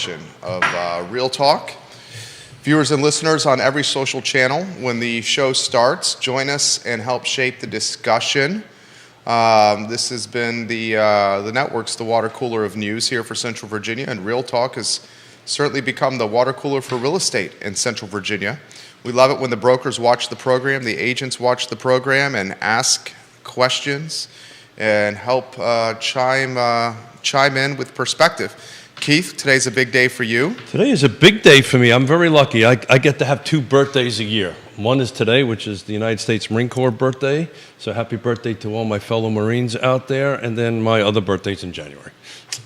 edition of Real Talk. Viewers and listeners on every social channel, when the show starts, join us and help shape the discussion. This has been the network's the water cooler of news here for Central Virginia, and Real Talk has certainly become the water cooler for real estate in Central Virginia. We love it when the brokers watch the program, the agents watch the program and ask questions and help chime in with perspective. Keith, today's a big day for you. Today is a big day for me. I'm very lucky. I get to have 2 birthdays a year. One is today, which is the United States Marine Corps birthday. So happy birthday to all my fellow Marines out there. And then my other birthday's in January.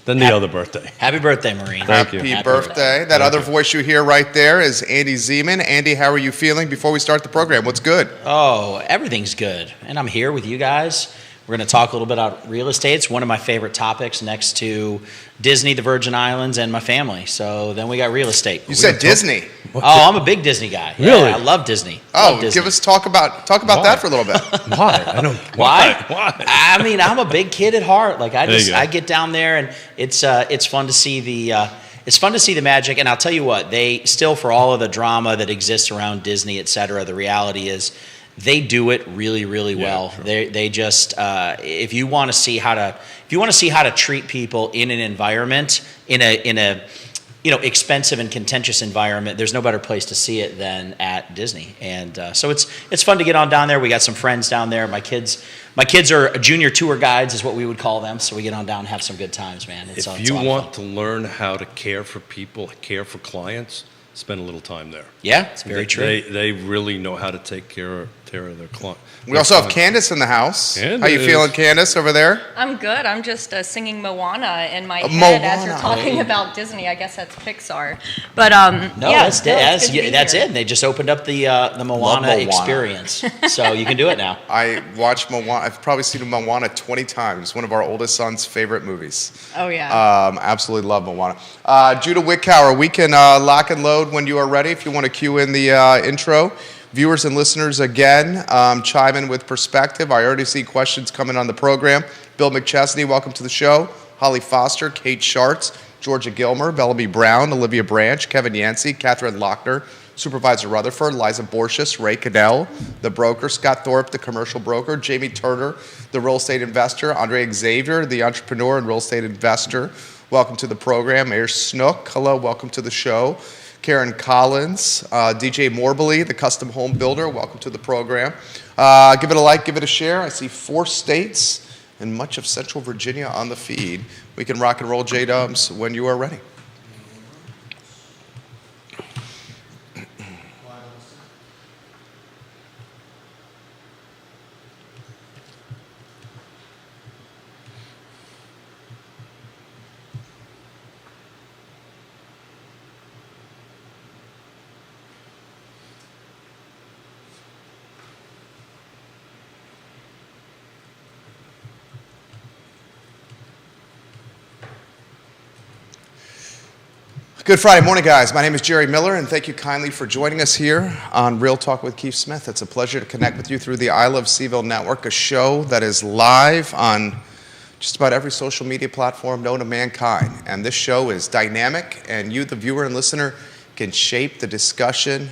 Then the other birthday. Happy birthday, Marine. Thank you. Happy birthday. That other voice you hear right there is Andy Zeman. Andy, how are you feeling before we start the program? What's good? Oh, everything's good. And I'm here with you guys. We're going to talk a little bit about real estate. It's one of my favorite topics next to Disney, the Virgin Islands, and my family. So then we got real estate. You said Disney. Oh, I'm a big Disney guy. Really? Yeah, I love Disney. Oh, give us talk about that for a little bit. Why? I don't. Why? Why? I mean, I'm a big kid at heart. Like I get down there, and it's fun to see the magic. And I'll tell you what, they still, for all of the drama that exists around Disney, et cetera, the reality is they do it really, really well. Sure. They just if you want to see how to treat people in an environment in a expensive and contentious environment, there's no better place to see it than at Disney. And so it's fun to get on down there. We got some friends down there. My kids are junior tour guides, is what we would call them. So we get on down and have some good times, man. It's If you want to learn how to care for people, care for clients, spend a little time there. Yeah, it's very true. They really know how to take care of their client. We also have Candace in the house. Candace. How you feeling, Candace, over there? I'm good. I'm just singing Moana in my head Moana. as you're talking about Disney. I guess that's Pixar. But No, yeah, that's it's it. They just opened up the Moana experience, so you can do it now. I watched Moana. I've probably seen Moana 20 times. One of our oldest son's favorite movies. Oh yeah. Absolutely love Moana. Judah Wickower, we can lock and load when you are ready. If you want to cue in the intro. Viewers and listeners, again, chime in with perspective. I already see questions coming on the program. Bill McChesney, welcome to the show. Holly Foster, Kate Schartz, Georgia Gilmer, Bellamy Brown, Olivia Branch, Kevin Yancey, Catherine Lochner, Supervisor Rutherford, Liza Borchis, Ray Cadell, the broker, Scott Thorpe, the commercial broker, Jamie Turner, the real estate investor, Andre Xavier, the entrepreneur and real estate investor. Welcome to the program. Mayor Snook, hello, welcome to the show. Karen Collins, DJ Morbely, the custom home builder, welcome to the program. Give it a like, give it a share. I see 4 states and much of Central Virginia on the feed. We can rock and roll, J-Dubs, when you are ready. Good Friday morning, guys. My name is Jerry Miller, and thank you kindly for joining us here on Real Talk with Keith Smith. It's a pleasure to connect with you through the I Love Seaville Network, a show that is live on just about every social media platform known to mankind. And this show is dynamic, and you, the viewer and listener, can shape the discussion.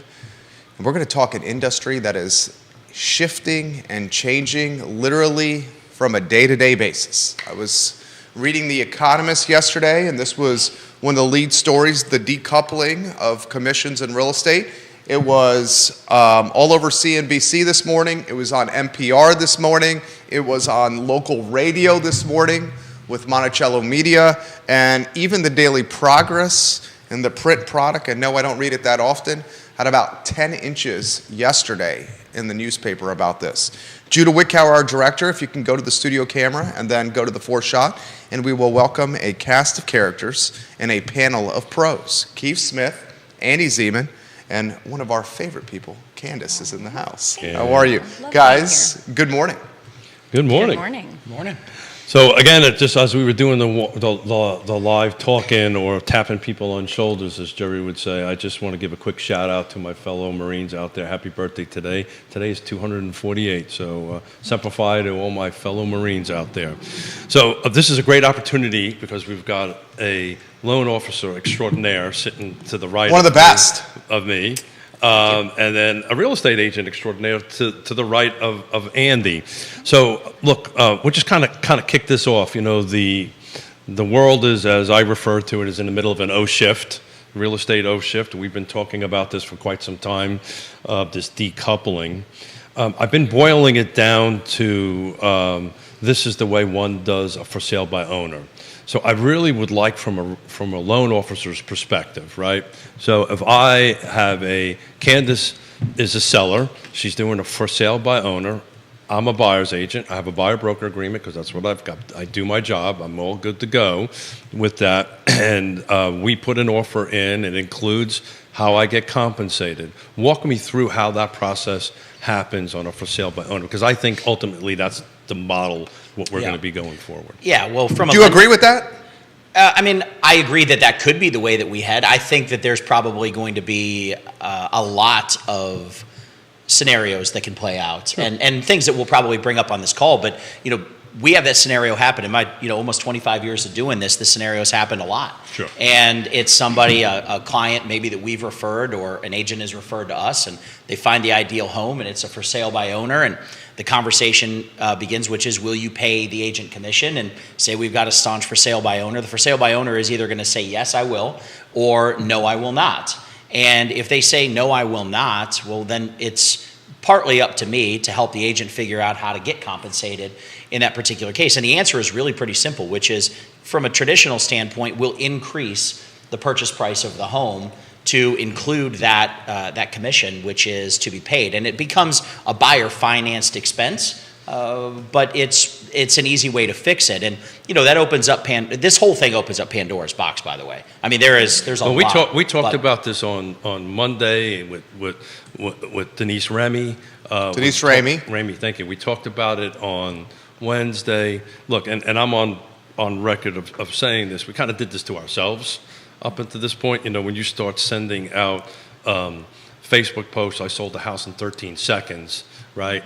And we're going to talk an industry that is shifting and changing literally from a day-to-day basis. I was reading The Economist yesterday, and this was one of the lead stories, the decoupling of commissions in real estate. It was all over CNBC this morning. It was on NPR this morning. It was on local radio this morning with Monticello Media. And even the Daily Progress and the print product, and no, I don't read it that often, had about 10 inches yesterday in the newspaper about this. Judah Wickower, our director, if you can go to the studio camera and then go to the 4th shot, and we will welcome a cast of characters and a panel of pros. Keith Smith, Andy Zeman, and one of our favorite people, Candace, is in the house. Yeah. How are you? Guys, good morning. Good morning. Good morning. Morning. So again, it just as we were doing the live talking or tapping people on shoulders, as Jerry would say, I just want to give a quick shout out to my fellow Marines out there. Happy birthday today. Today is 248, so Semper Fi to all my fellow Marines out there. So this is a great opportunity because we've got a loan officer extraordinaire sitting to the right. One of the best. Of me. And then a real estate agent extraordinaire to the right of Andy. So look, we'll just kind of kick this off. You know, the world is, as I refer to it, is in the middle of an O shift, real estate O shift. We've been talking about this for quite some time, this decoupling. I've been boiling it down to this is the way one does a for sale by owner. So I really would like from a loan officer's perspective, right? So if I have Candace is a seller, she's doing a for sale by owner, I'm a buyer's agent, I have a buyer broker agreement because that's what I've got. I do my job, I'm all good to go with that. And we put an offer in, it includes how I get compensated. Walk me through how that process happens on a for sale by owner, because I think ultimately that's the model what we're going to be going forward. Yeah, well, from Do you agree with that? I mean, I agree that could be the way that we head. I think that there's probably going to be a lot of scenarios that can play out, Sure. and things that we'll probably bring up on this call. But we have that scenario happen in my almost 25 years of doing this. This scenario's happened a lot. Sure. And it's somebody, a client maybe that we've referred, or an agent has referred to us, and they find the ideal home, and it's a for sale by owner, and the conversation begins, which is, will you pay the agent commission? And say we've got a staunch for sale by owner. The for sale by owner is either going to say yes, I will, or no, I will not. And if they say no, I will not, well, then it's partly up to me to help the agent figure out how to get compensated in that particular case. And the answer is really pretty simple, which is, from a traditional standpoint, we'll increase the purchase price of the home to include that commission, which is to be paid. And it becomes a buyer-financed expense, but it's an easy way to fix it. And that opens up this whole thing opens up Pandora's box, by the way. I mean, there's a lot. We talked about this on Monday with Denise Remy. Denise Remy. Remy, thank you. We talked about it on Wednesday. Look, and I'm on record of saying this. We kind of did this to ourselves up until this point. When you start sending out Facebook posts, I sold the house in 13 seconds, right?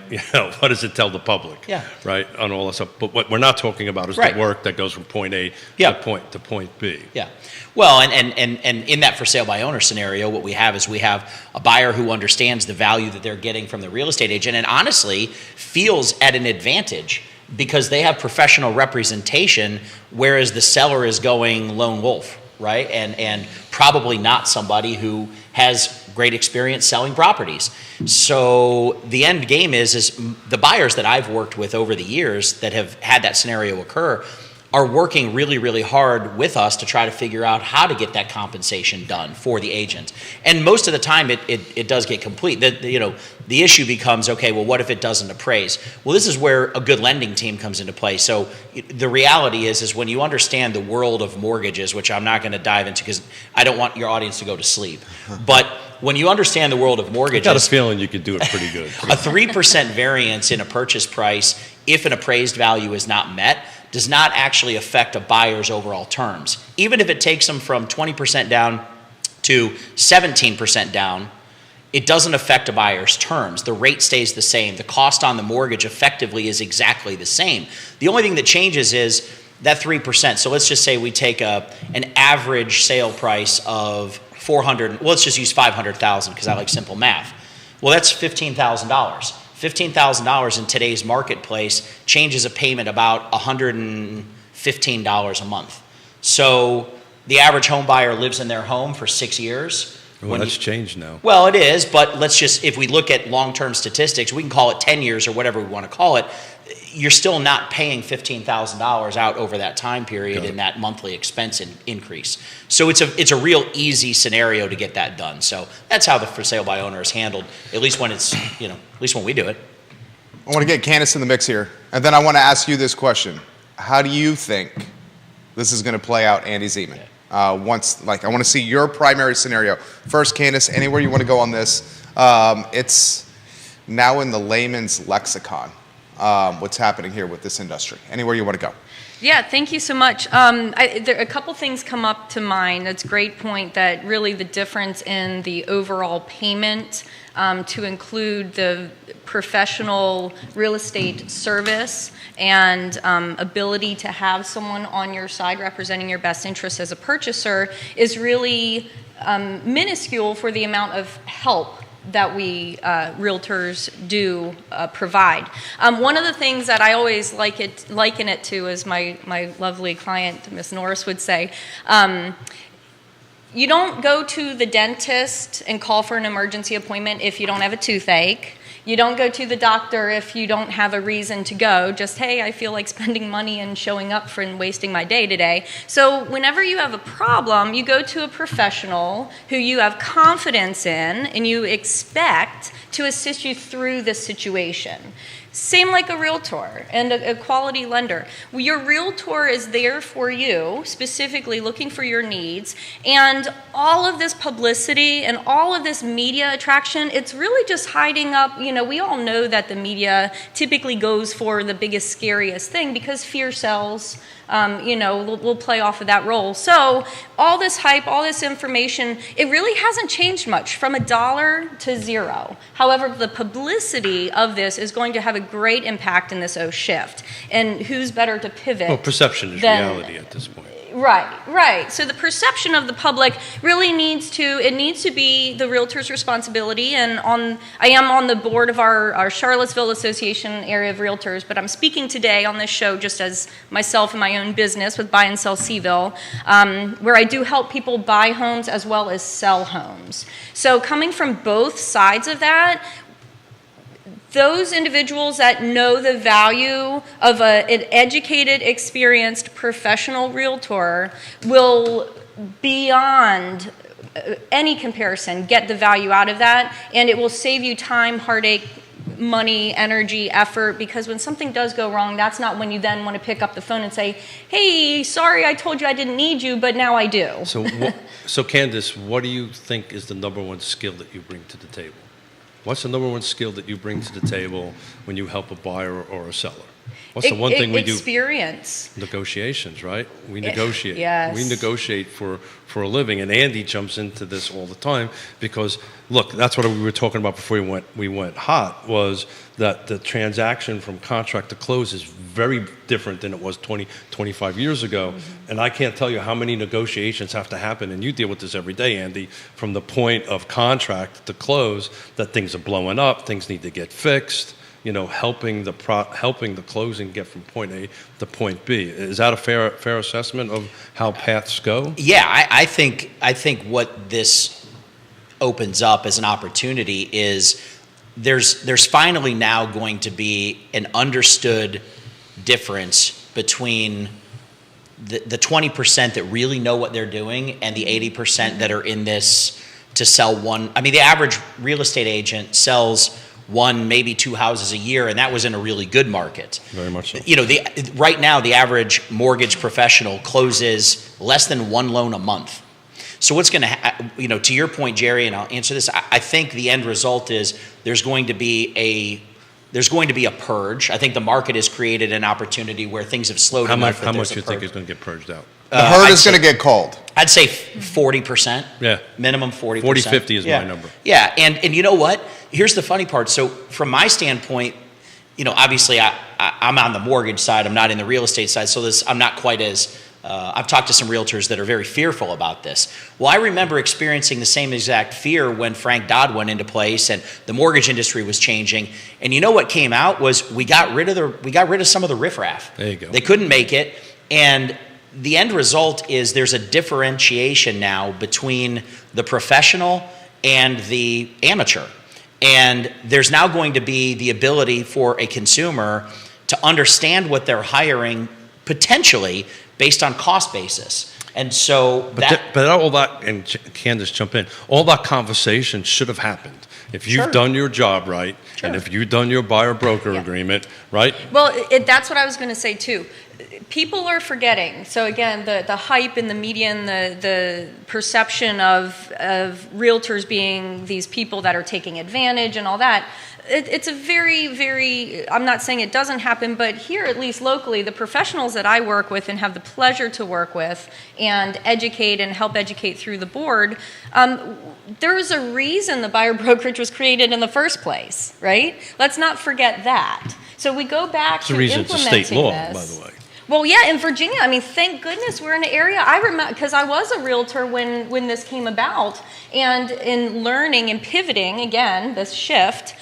What does it tell the public? Yeah. Right, on all that stuff. But what we're not talking about is Right. the work that goes from point A Yeah. to point B. Yeah. Well, and in that for sale by owner scenario, what we have is we have a buyer who understands the value that they're getting from the real estate agent, and honestly feels at an advantage because they have professional representation, whereas the seller is going lone wolf, right? And probably not somebody who has great experience selling properties. So the end game is the buyers that I've worked with over the years that have had that scenario occur are working really, really hard with us to try to figure out how to get that compensation done for the agent. And most of the time it does get complete. The issue becomes, okay, well, what if it doesn't appraise? Well, this is where a good lending team comes into play. So the reality is when you understand the world of mortgages, which I'm not going to dive into because I don't want your audience to go to sleep, but when you understand the world of mortgages, I got a feeling you could do it pretty good. a 3% variance in a purchase price, if an appraised value is not met, does not actually affect a buyer's overall terms. Even if it takes them from 20% down to 17% down, it doesn't affect a buyer's terms. The rate stays the same. The cost on the mortgage effectively is exactly the same. The only thing that changes is that 3%. So let's just say we take an average sale price of $400. Well, let's just use $500,000 because I like simple math. Well, that's $15,000. $15,000 in today's marketplace changes a payment about $115 a month. So the average home buyer lives in their home for 6 years. Well, that's changed now. Well, it is, but if we look at long-term statistics, we can call it 10 years or whatever we want to call it, you're still not paying $15,000 out over that time period in that monthly expense increase. So it's a real easy scenario to get that done. So that's how the for sale by owner is handled, at least when at least when we do it. I want to get Candace in the mix here, and then I want to ask you this question. How do you think this is going to play out, Andy Zeman? I want to see your primary scenario. First, Candace, anywhere you want to go on this. It's now in the layman's lexicon, what's happening here with this industry. Anywhere you want to go. Yeah, thank you so much. A couple things come up to mind. That's a great point that really the difference in the overall payment to include the professional real estate service and ability to have someone on your side representing your best interests as a purchaser is really minuscule for the amount of help that we realtors do provide. One of the things that I always liken it to, as my lovely client, Miss Norris, would say, you don't go to the dentist and call for an emergency appointment if you don't have a toothache. You don't go to the doctor if you don't have a reason to go. Just, hey, I feel like spending money and showing up for and wasting my day today. So whenever you have a problem, you go to a professional who you have confidence in and you expect to assist you through the situation. Same like a realtor and a quality lender. Your realtor is there for you, specifically looking for your needs, and all of this publicity and all of this media attraction, it's really just hiding up, we all know that the media typically goes for the biggest, scariest thing because fear sells. We'll play off of that role. So all this hype, all this information, it really hasn't changed much from $1 to $0. However, the publicity of this is going to have a great impact in this shift. And who's better to pivot? Well, perception is reality at this point. Right. So the perception of the public really needs to be the realtor's responsibility. And I am on the board of our Charlottesville Association area of realtors, but I'm speaking today on this show just as myself and my own business with Buy and Sell Seville, where I do help people buy homes as well as sell homes. So coming from both sides of that, those individuals that know the value of an educated, experienced, professional realtor will, beyond any comparison, get the value out of that, and it will save you time, heartache, money, energy, effort, because when something does go wrong, that's not when you then want to pick up the phone and say, hey, sorry, I told you I didn't need you, but now I do. So Candace, what do you think is the number one skill that you bring to the table? What's the number one skill that you bring to the table when you help a buyer or a seller? What's the one thing we do? Experience. Negotiations, right? We negotiate. Yes. We negotiate for a living, and Andy jumps into this all the time because, look, that's what we were talking about before we went hot, was that the transaction from contract to close is very different than it was 20, 25 years ago. Mm-hmm. And I can't tell you how many negotiations have to happen, and you deal with this every day, Andy, from the point of contract to close, that things are blowing up, things need to get fixed. Helping the closing get from point A to point B. Is that a fair assessment of how paths go? Yeah, I think what this opens up as an opportunity is there's finally now going to be an understood difference between the 20% that really know what they're doing and the 80% that are in this to sell one. I mean, the average real estate agent sells one, maybe two houses a year, and that was in a really good market. Very much so. Right now, the average mortgage professional closes less than one loan a month. So what's going to, to your point, Jerry, and I'll answer this, I think the end result is there's going to be a purge. I think the market has created an opportunity where things have slowed enough. How much do you think is going to get purged out? The herd is going to get cold. I'd say 40%. Yeah. Minimum 40%. 40-50 is my number. Yeah, and you know what? Here's the funny part. So from my standpoint, obviously I'm on the mortgage side. I'm not in the real estate side. So I'm not quite as, I've talked to some realtors that are very fearful about this. Well, I remember experiencing the same exact fear when Frank Dodd went into place and the mortgage industry was changing. And you know what came out was we got rid of some of the riffraff. There you go. They couldn't make it. And the end result is there's a differentiation now between the professional and the amateur. And there's now going to be the ability for a consumer to understand what they're hiring potentially based on cost basis. And so but all that, and Candace, jump in, all that conversation should have happened if you've done your job right, and if you've done your buyer-broker agreement, right? Well, that's what I was going to say too. people are forgetting. So again, the hype in the media and the perception of realtors being these people that are taking advantage and all that, it's a very, very, I'm not saying it doesn't happen, but here, at least locally, the professionals that I work with and have the pleasure to work with and educate and help educate through the board, there's a reason the buyer brokerage was created in the first place, right? Let's not forget that. So we go back It's to the reason it's a implementing state law, this. by the way. Well, yeah, in Virginia, I mean, thank goodness we're in an area. I remember, because I was a realtor when this came about, and in learning and pivoting, again, this shift,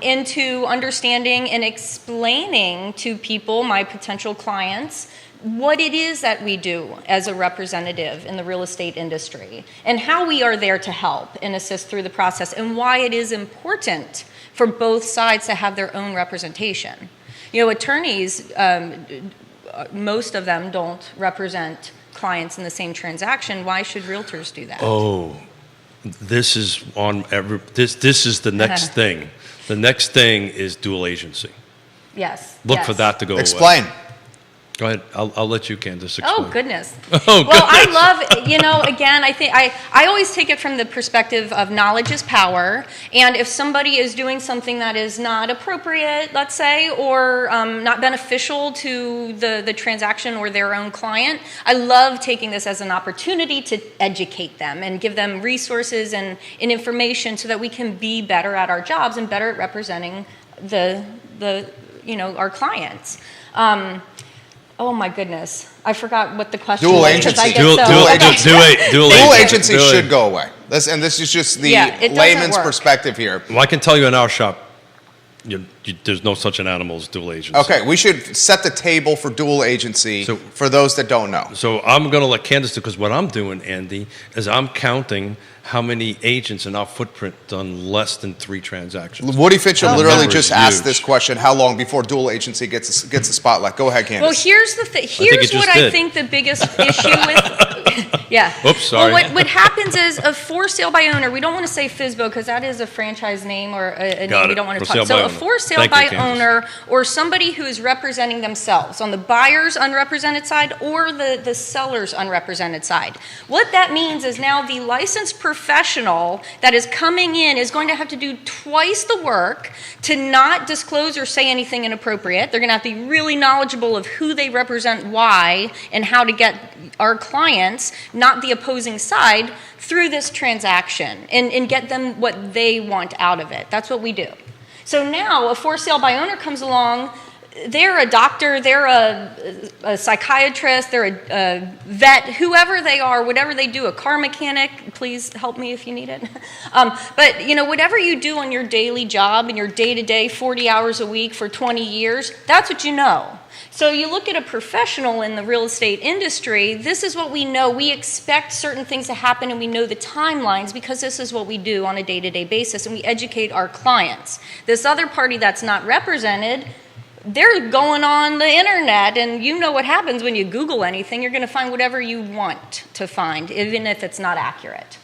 into understanding and explaining to people, my potential clients, what it is that we do as a representative in the real estate industry, and how we are there to help and assist through the process, and why it is important for both sides to have their own representation. You know, attorneys, most of them don't represent clients in the same transaction. Why should realtors do that? Oh, this is on this is the next thing. The next thing is dual agency. Yes. Look yes. for that to go away. Explain. Go ahead. I'll let you, Candace, explain. Oh, goodness. Oh, well, I goodness. love, you know, again, I think I always take it from the perspective of knowledge is power. And if somebody is doing something that is not appropriate, let's say, or not beneficial to the transaction or their own client, I love taking this as an opportunity to educate them and give them resources and information so that we can be better at our jobs and better at representing the you know, our clients. Oh my goodness, I forgot what the question Dual was. 'Cause agency. I get Dual Dual agency. agency should go away. This is just the Yeah, it doesn't layman's work. perspective here. Well, I can tell you in our shop, there's no such an animal as dual agency. Okay, we should set the table for dual agency So- for those that don't know. So I'm going to let Candace do, because what I'm doing, Andy, is I'm counting how many agents in our footprint done less than 3 transactions. Woody Fitcher Oh. literally Number just is asked huge. this question: how long before dual agency gets a spotlight? Go ahead, Candace. Well, here's the thing. Here's it just what I did. think the biggest issue with. Yeah. Oops, sorry. Well, what happens is a for sale by owner. We don't want to say FSBO because that is a franchise name or a Got name we it. don't want to For talk. sale So by a owner. for sale Thank you, by Candace. owner or somebody who is representing themselves on the buyer's unrepresented side or the seller's unrepresented side. What that means is now the licensed professional that is coming in is going to have to do twice the work to not disclose or say anything inappropriate. They're going to have to be really knowledgeable of who they represent, why, and how to get our clients, not the opposing side, through this transaction and get them what they want out of it. That's what we do. So now a for sale by owner comes along. They're a doctor, they're a psychiatrist, they're a vet, whoever they are, whatever they do, a car mechanic, please help me if you need it. But you know, whatever you do on your daily job and your day-to-day 40 hours a week for 20 years, that's what you know. So you look at a professional in the real estate industry, this is what we know. We expect certain things to happen and we know the timelines because this is what we do on a day-to-day basis and we educate our clients. This other party that's not represented, they're going on the internet and you know what happens when you Google anything. You're going to find whatever you want to find, even if it's not accurate.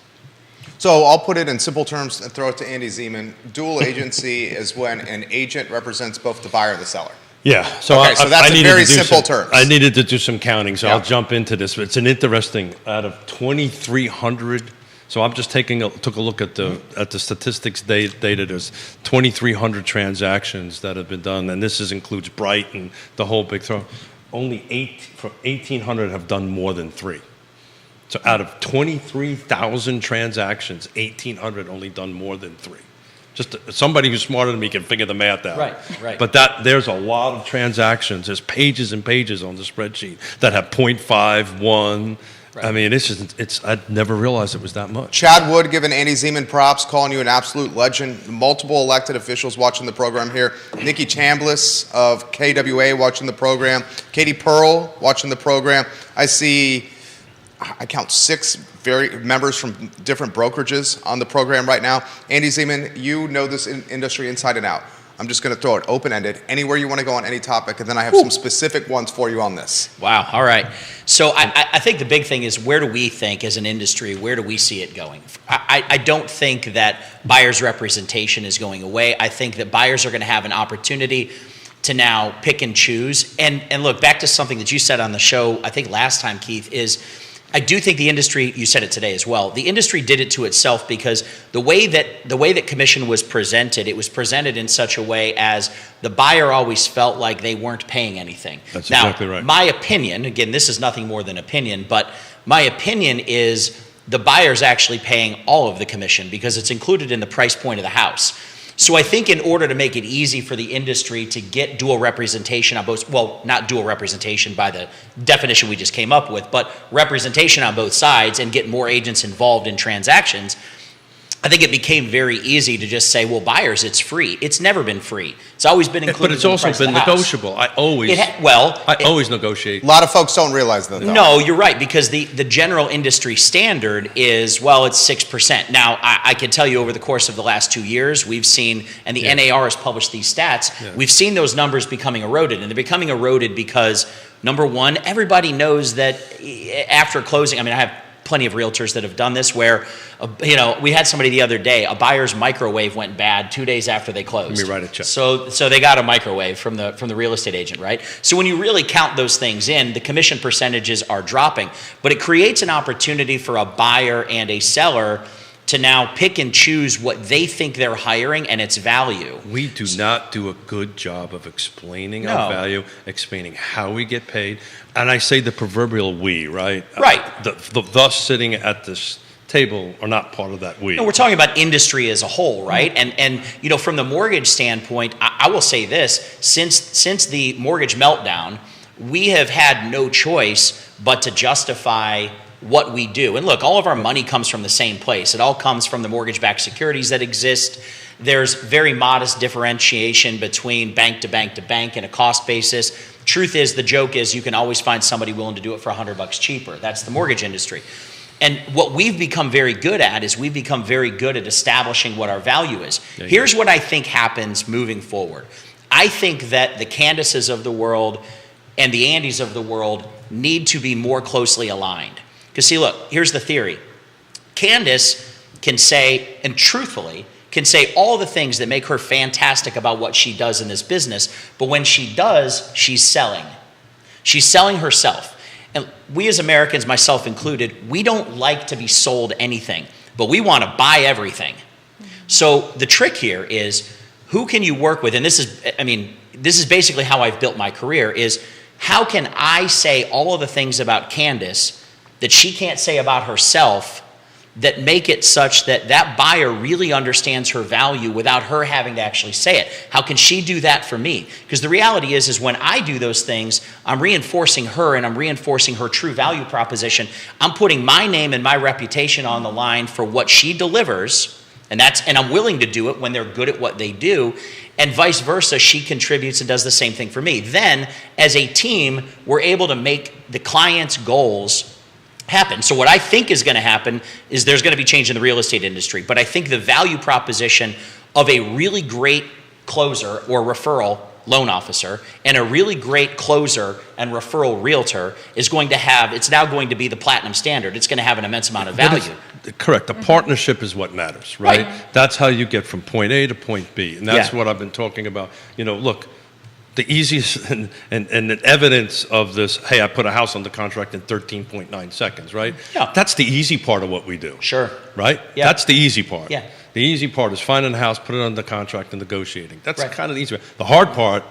So I'll put it in simple terms and throw it to Andy Zeman. Dual agency is when an agent represents both the buyer and the seller. Yeah, so Okay, so that's I in needed very to do simple some- terms. I needed to do some counting, so Yeah. I'll jump into this. But it's an interesting. Out of 2,300, so I'm just took a look at the statistics data. There's 2,300 transactions that have been done, and this includes Bright and the whole big throw. Only 1,800 have done more than 3. So out of 23,000 transactions, 1,800 only done more than 3. Just somebody who's smarter than me can figure the math out. Right. But there's a lot of transactions. There's pages and pages on the spreadsheet that have 0.5, 1. Right. I mean, I'd never realized it was that much. Chad Wood giving Andy Zeman props, calling you an absolute legend. Multiple elected officials watching the program here. Nikki Chambliss of KWA watching the program. Katie Pearl watching the program. I count 6 members from different brokerages on the program right now. Andy Zeman, you know this industry inside and out. I'm just going to throw it open-ended, anywhere you want to go on any topic, and then I have some specific ones for you on this. Wow. All right. So I think the big thing is, where do we think as an industry, where do we see it going? I don't think that buyers' representation is going away. I think that buyers are going to have an opportunity to now pick and choose. And look, back to something that you said on the show, I think last time, Keith, is I do think the industry, you said it today as well, the industry did it to itself because the way that commission was presented, it was presented in such a way as the buyer always felt like they weren't paying anything. That's now, exactly right. My opinion, again, this is nothing more than opinion, but my opinion is the buyer's actually paying all of the commission because it's included in the price point of the house. So I think in order to make it easy for the industry to get dual representation on both, well, not dual representation by the definition we just came up with, but representation on both sides and get more agents involved in transactions, I think it became very easy to just say, well, buyers, it's free. It's never been free. It's always been included. But it's in the also price of been the house. negotiable. I always negotiate. A lot of folks don't realize that, though. No, you're right, because the general industry standard is, well, it's 6%. Now, I can tell you over the course of the last 2 years, we've seen, and the NAR has published these stats, we've seen those numbers becoming eroded. And they're becoming eroded because, number one, everybody knows that after closing, I mean, I have plenty of realtors that have done this where, we had somebody the other day, a buyer's microwave went bad 2 days after they closed. Let me write a check. So they got a microwave from the real estate agent, right? So when you really count those things in, the commission percentages are dropping, but it creates an opportunity for a buyer and a seller to now pick and choose what they think they're hiring and its value. We do not do a good job of explaining our value, explaining how we get paid. And I say the proverbial we, right? Right. Thus sitting at this table are not part of that we. No, we're talking about industry as a whole, right? And from the mortgage standpoint, I will say this, since the mortgage meltdown, we have had no choice but to justify what we do. And look, all of our money comes from the same place. It all comes from the mortgage-backed securities that exist. There's very modest differentiation between bank to bank to bank and a cost basis. Truth is, the joke is you can always find somebody willing to do it for $100 cheaper. That's the mortgage industry. And what we've become very good at is we've become very good at establishing what our value is. Here's what I think happens moving forward. I think that the Candaces of the world and the Andys of the world need to be more closely aligned. Because see, look, here's the theory. Candace can say, and truthfully, can say all the things that make her fantastic about what she does in this business, but when she does, she's selling. She's selling herself. And we as Americans, myself included, we don't like to be sold anything, but we want to buy everything. So the trick here is, who can you work with? And this is basically how I've built my career, is how can I say all of the things about Candace that she can't say about herself that make it such that that buyer really understands her value without her having to actually say it? How can she do that for me? Because the reality is when I do those things, I'm reinforcing her and I'm reinforcing her true value proposition. I'm putting my name and my reputation on the line for what she delivers, and I'm willing to do it when they're good at what they do, and vice versa, she contributes and does the same thing for me. Then, as a team, we're able to make the client's goals happen. So what I think is going to happen is there's going to be change in the real estate industry, but I think the value proposition of a really great closer or referral loan officer and a really great closer and referral realtor is going to have, it's now going to be the platinum standard. It's going to have an immense amount of value. Correct. The partnership is what matters, right? That's how you get from point A to point B. And that's what I've been talking about. Look, the easiest and the evidence of this, hey, I put a house under contract in 13.9 seconds, right? Yeah. That's the easy part of what we do. Sure. Right? Yeah. That's the easy part. Yeah. The easy part is finding a house, put it under contract, and negotiating. That's kind of the easy part. The hard part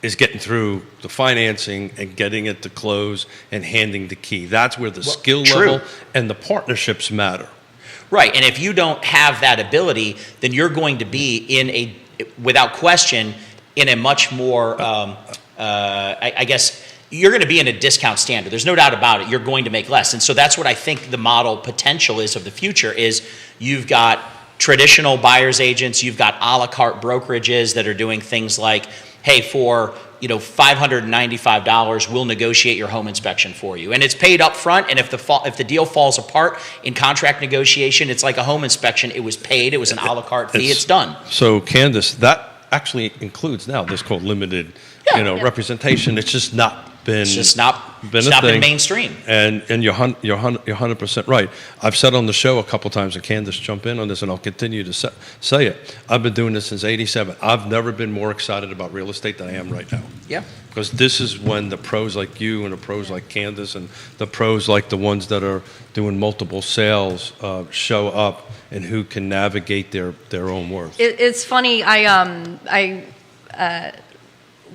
is getting through the financing and getting it to close and handing the key. That's where the skill level and the partnerships matter. Right. And if you don't have that ability, then you're going to be without question, in a much more, I guess, you're going to be in a discount standard. There's no doubt about it. You're going to make less. And so that's what I think the model potential is of the future is you've got traditional buyer's agents, you've got a la carte brokerages that are doing things like, hey, for $595, we'll negotiate your home inspection for you. And it's paid up front, and if the deal falls apart in contract negotiation, it's like a home inspection. It was paid. It was an a la carte fee. It's done. So, Candace, that actually includes now this called limited representation. It's just not been It's just not been a been thing. mainstream. And you're 100% right. I've said on the show a couple times, and Candace jump in on this, and I'll continue to say it. I've been doing this since '87. I've never been more excited about real estate than I am right now. Yeah. Because this is when the pros like you and the pros like Candace and the pros like the ones that are doing multiple sales show up, and who can navigate their own worth. It's funny.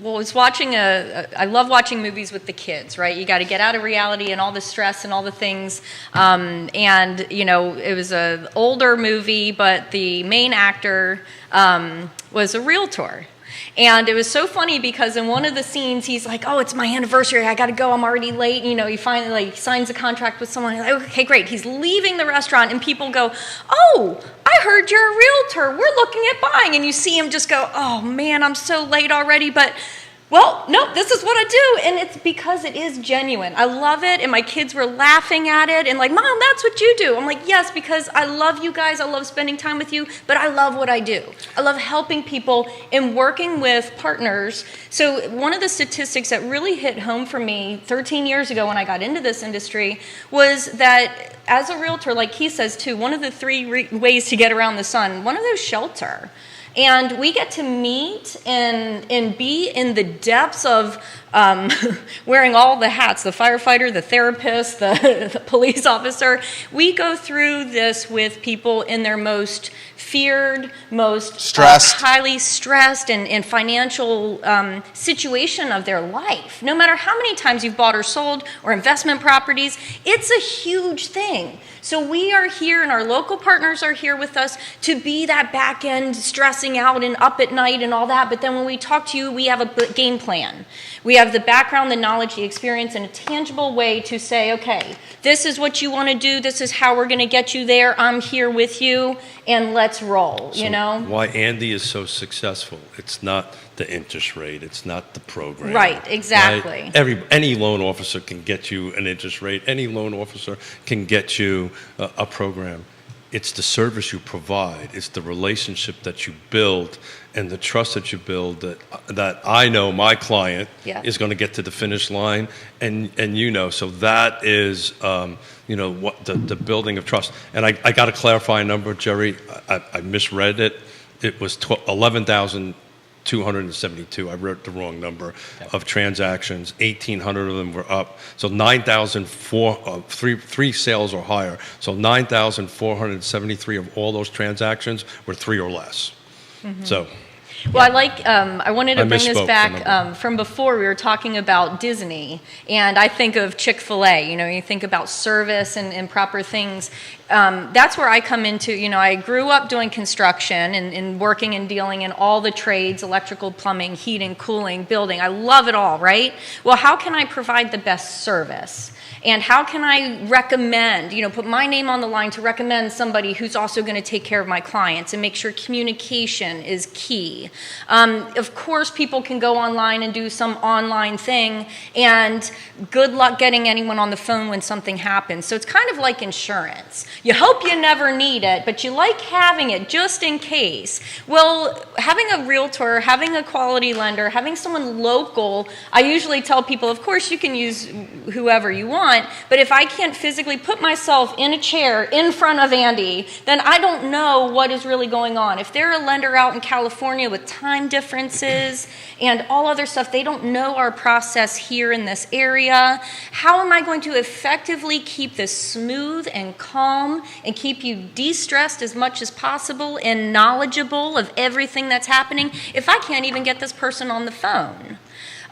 Was watching I love watching movies with the kids, right? You got to get out of reality and all the stress and all the things. And, you know, it was an older movie, but the main actor was a realtor. And it was so funny because in one of the scenes, he's like, oh, it's my anniversary. I got to go. I'm already late. You know, he finally signs a contract with someone. Like, okay, great. He's leaving the restaurant, and people go, oh, I heard you're a realtor. We're looking at buying. And you see him just go, oh, man, I'm so late already. But, well, no, this is what I do. And it's because it is genuine. I love it. And my kids were laughing at it and like, Mom, that's what you do. I'm like, yes, because I love you guys. I love spending time with you. But I love what I do. I love helping people and working with partners. So one of the statistics that really hit home for me 13 years ago when I got into this industry was that as a realtor, like he says too, one of the three ways to get around the sun, one of those shelter. And we get to meet and be in the depths of wearing all the hats, the firefighter, the therapist, the police officer. We go through this with people in their most feared, most stressed, highly stressed and financial situation of their life. No matter how many times you've bought or sold or investment properties, it's a huge thing. So we are here, and our local partners are here with us to be that back end, stressing out and up at night and all that. But then when we talk to you, we have a game plan. We have the background, the knowledge, the experience, and a tangible way to say, okay, this is what you want to do. This is how we're going to get you there. I'm here with you, and let's roll, you know? Why Andy is so successful, it's not the interest rate, it's not the program. Right, exactly. Right? Any loan officer can get you an interest rate. Any loan officer can get you a program. It's the service you provide. It's the relationship that you build and the trust that you build that I know my client is going to get to the finish line, and you know. So that is what the building of trust. And I got to clarify a number, Jerry. I misread it. It was 11,272. I wrote the wrong number of transactions. 1,800 of them were up. So 9,003 sales or higher. So 9,473 of all those transactions were 3 or less. Mm-hmm. So. Well, I wanted to bring this back from before. We were talking about Disney, and I think of Chick-fil-A. You know, you think about service and proper things. That's where I come into. You know, I grew up doing construction and working and dealing in all the trades: electrical, plumbing, heating, cooling, building. I love it all, right? Well, how can I provide the best service? And how can I recommend, put my name on the line to recommend somebody who's also going to take care of my clients and make sure communication is key. Of course, people can go online and do some online thing, and good luck getting anyone on the phone when something happens. So it's kind of like insurance. You hope you never need it, but you like having it just in case. Well, having a realtor, having a quality lender, having someone local, I usually tell people, of course, you can use whoever you want, but if I can't physically put myself in a chair in front of Andy, then I don't know what is really going on. If they're a lender out in California with time differences and all other stuff, they don't know our process here in this area. How am I going to effectively keep this smooth and calm and keep you de-stressed as much as possible and knowledgeable of everything that's happening if I can't even get this person on the phone?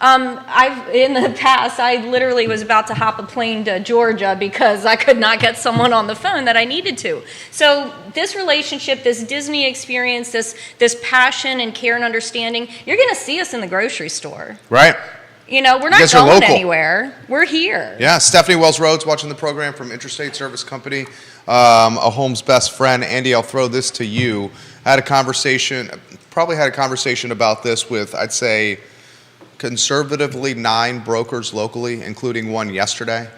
In the past, I literally was about to hop a plane to Georgia because I could not get someone on the phone that I needed to. So this relationship, this Disney experience, this passion and care and understanding, you're going to see us in the grocery store. Right. We're not going anywhere. We're here. Yeah, Stephanie Wells Rhodes watching the program from Interstate Service Company, a home's best friend. Andy, I'll throw this to you. I had a conversation about this with, I'd say, conservatively 9 brokers locally, including one yesterday.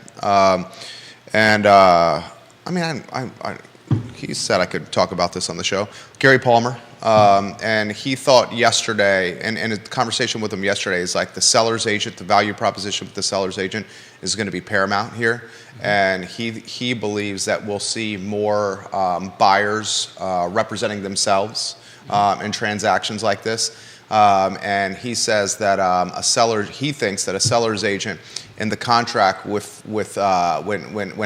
he said I could talk about this on the show. Gary Palmer, and he thought yesterday, and a conversation with him yesterday is like the seller's agent, the value proposition with the seller's agent is going to be paramount here, and he believes that we'll see more buyers representing themselves in transactions like this. And he says that he thinks that a seller's agent in the contract when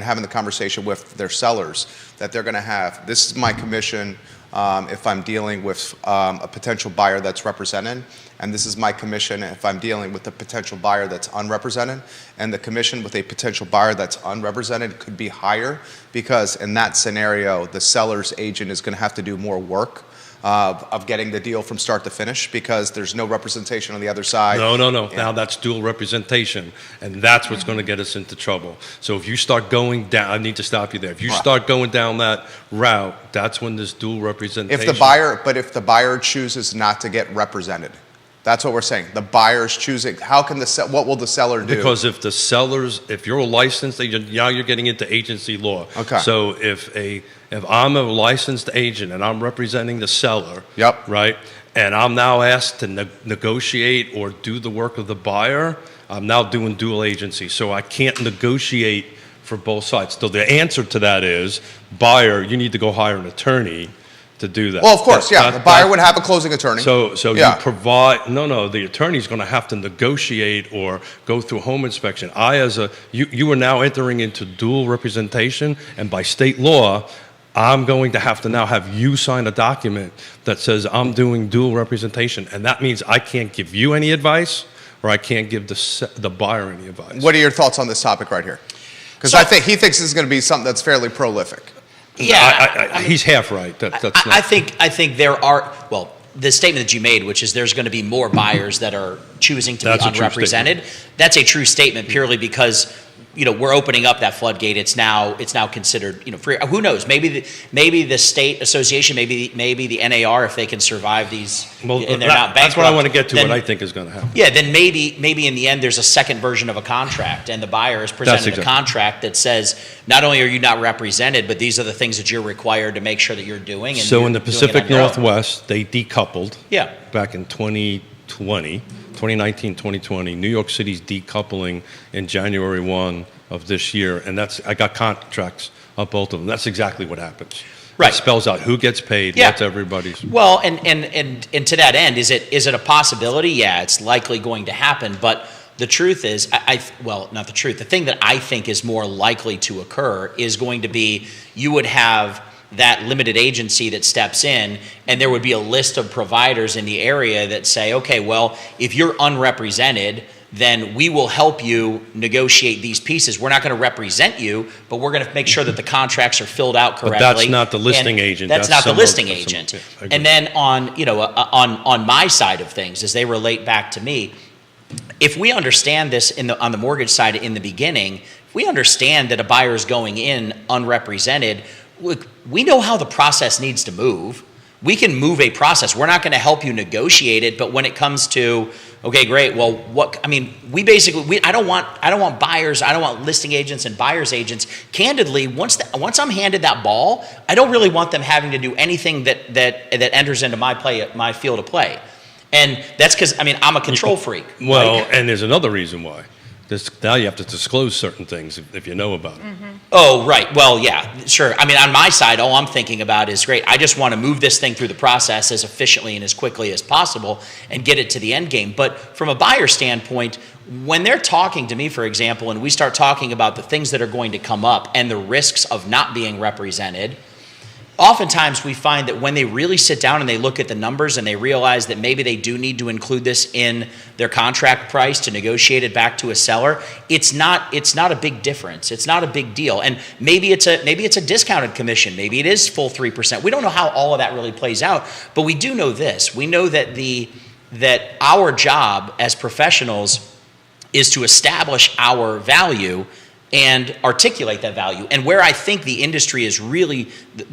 having the conversation with their sellers, that they're going to have, this is my commission if I'm dealing with a potential buyer that's represented, and this is my commission if I'm dealing with a potential buyer that's unrepresented, and the commission with a potential buyer that's unrepresented could be higher, because in that scenario, the seller's agent is going to have to do more work of getting the deal from start to finish, because there's no representation on the other side. No. Yeah. Now that's dual representation, and that's what's going to get us into trouble. So if you start going down, I need to stop you there. If you start going down that route, that's when this dual representation. If the buyer chooses not to get represented, that's what we're saying. The buyer's choosing. How can what will the seller do? Because if you're a licensed agent, now you're getting into agency law. Okay. So if I'm a licensed agent and I'm representing the seller, Yep. right, and I'm now asked to negotiate or do the work of the buyer, I'm now doing dual agency. So I can't negotiate for both sides. So the answer to that is, buyer, you need to go hire an attorney to do that. Well, of course, yeah. The buyer would have a closing attorney. So Yeah. you provide, the attorney's going to have to negotiate or go through home inspection. You are now entering into dual representation, and by state law, I'm going to have now have you sign a document that says I'm doing dual representation, and that means I can't give you any advice, or I can't give the buyer any advice. What are your thoughts on this topic right here? Because So- I think he thinks this is going to be something that's fairly prolific. Yeah, He's half right. That's not. I think there are, well, the statement that you made, which is there's going to be more buyers that are choosing to That's be a true unrepresented. That's a true statement purely because we're opening up that floodgate. It's now considered free. Who knows? Maybe the state association, maybe the NAR, if they can survive these, Well, and they're not bankrupt. that's what I want to get to. then- What I think is going to happen. Yeah, then maybe in the end there's a second version of a contract, and the buyer is presented exactly. a contract that says not only are you not represented, but these are the things that you're required to make sure that you're doing. And So you're in the doing it Pacific on your own. Northwest, they decoupled. Yeah. Back in 2019, 2020, New York City's decoupling in January 1 of this year, and I got contracts on both of them. That's exactly what happens. Right. It spells out who gets paid, Yeah. what's everybody's. Well, and to that end, is it a possibility? Yeah, it's likely going to happen. But the truth is, well, not the truth. The thing that I think is more likely to occur is going to be you would have that limited agency that steps in, and there would be a list of providers in the area that say, okay, well, if you're unrepresented, then we will help you negotiate these pieces. We're not going to represent you, but we're going to make sure that the contracts are filled out correctly. But that's not the listing And agent. That's not the listing agent. Yeah, I agree. And then on my side of things, as they relate back to me, if we understand this on the mortgage side in the beginning, if we understand that a buyer is going in unrepresented, look, we know how the process needs to move. We can move a process. We're not going to help you negotiate it, but when it comes to, okay, great, well, I don't want buyers, I don't want listing agents and buyers agents. Candidly, once I'm handed that ball, I don't really want them having to do anything that enters into my field of play. And that's because, I'm a control freak. Well, right? and there's another reason why. Now you have to disclose certain things if you know about it. Oh, right. Well, yeah, sure. On my side, all I'm thinking about is, great, I just want to move this thing through the process as efficiently and as quickly as possible and get it to the end game. But from a buyer standpoint, when they're talking to me, for example, and we start talking about the things that are going to come up and the risks of not being represented, oftentimes we find that when they really sit down and they look at the numbers and they realize that maybe they do need to include this in their contract price to negotiate it back to a seller, it's not a big difference. It's not a big deal. And maybe it's a discounted commission. Maybe it is full 3%. We don't know how all of that really plays out, but we do know this. We know that our job as professionals is to establish our value and articulate that value. And where I think the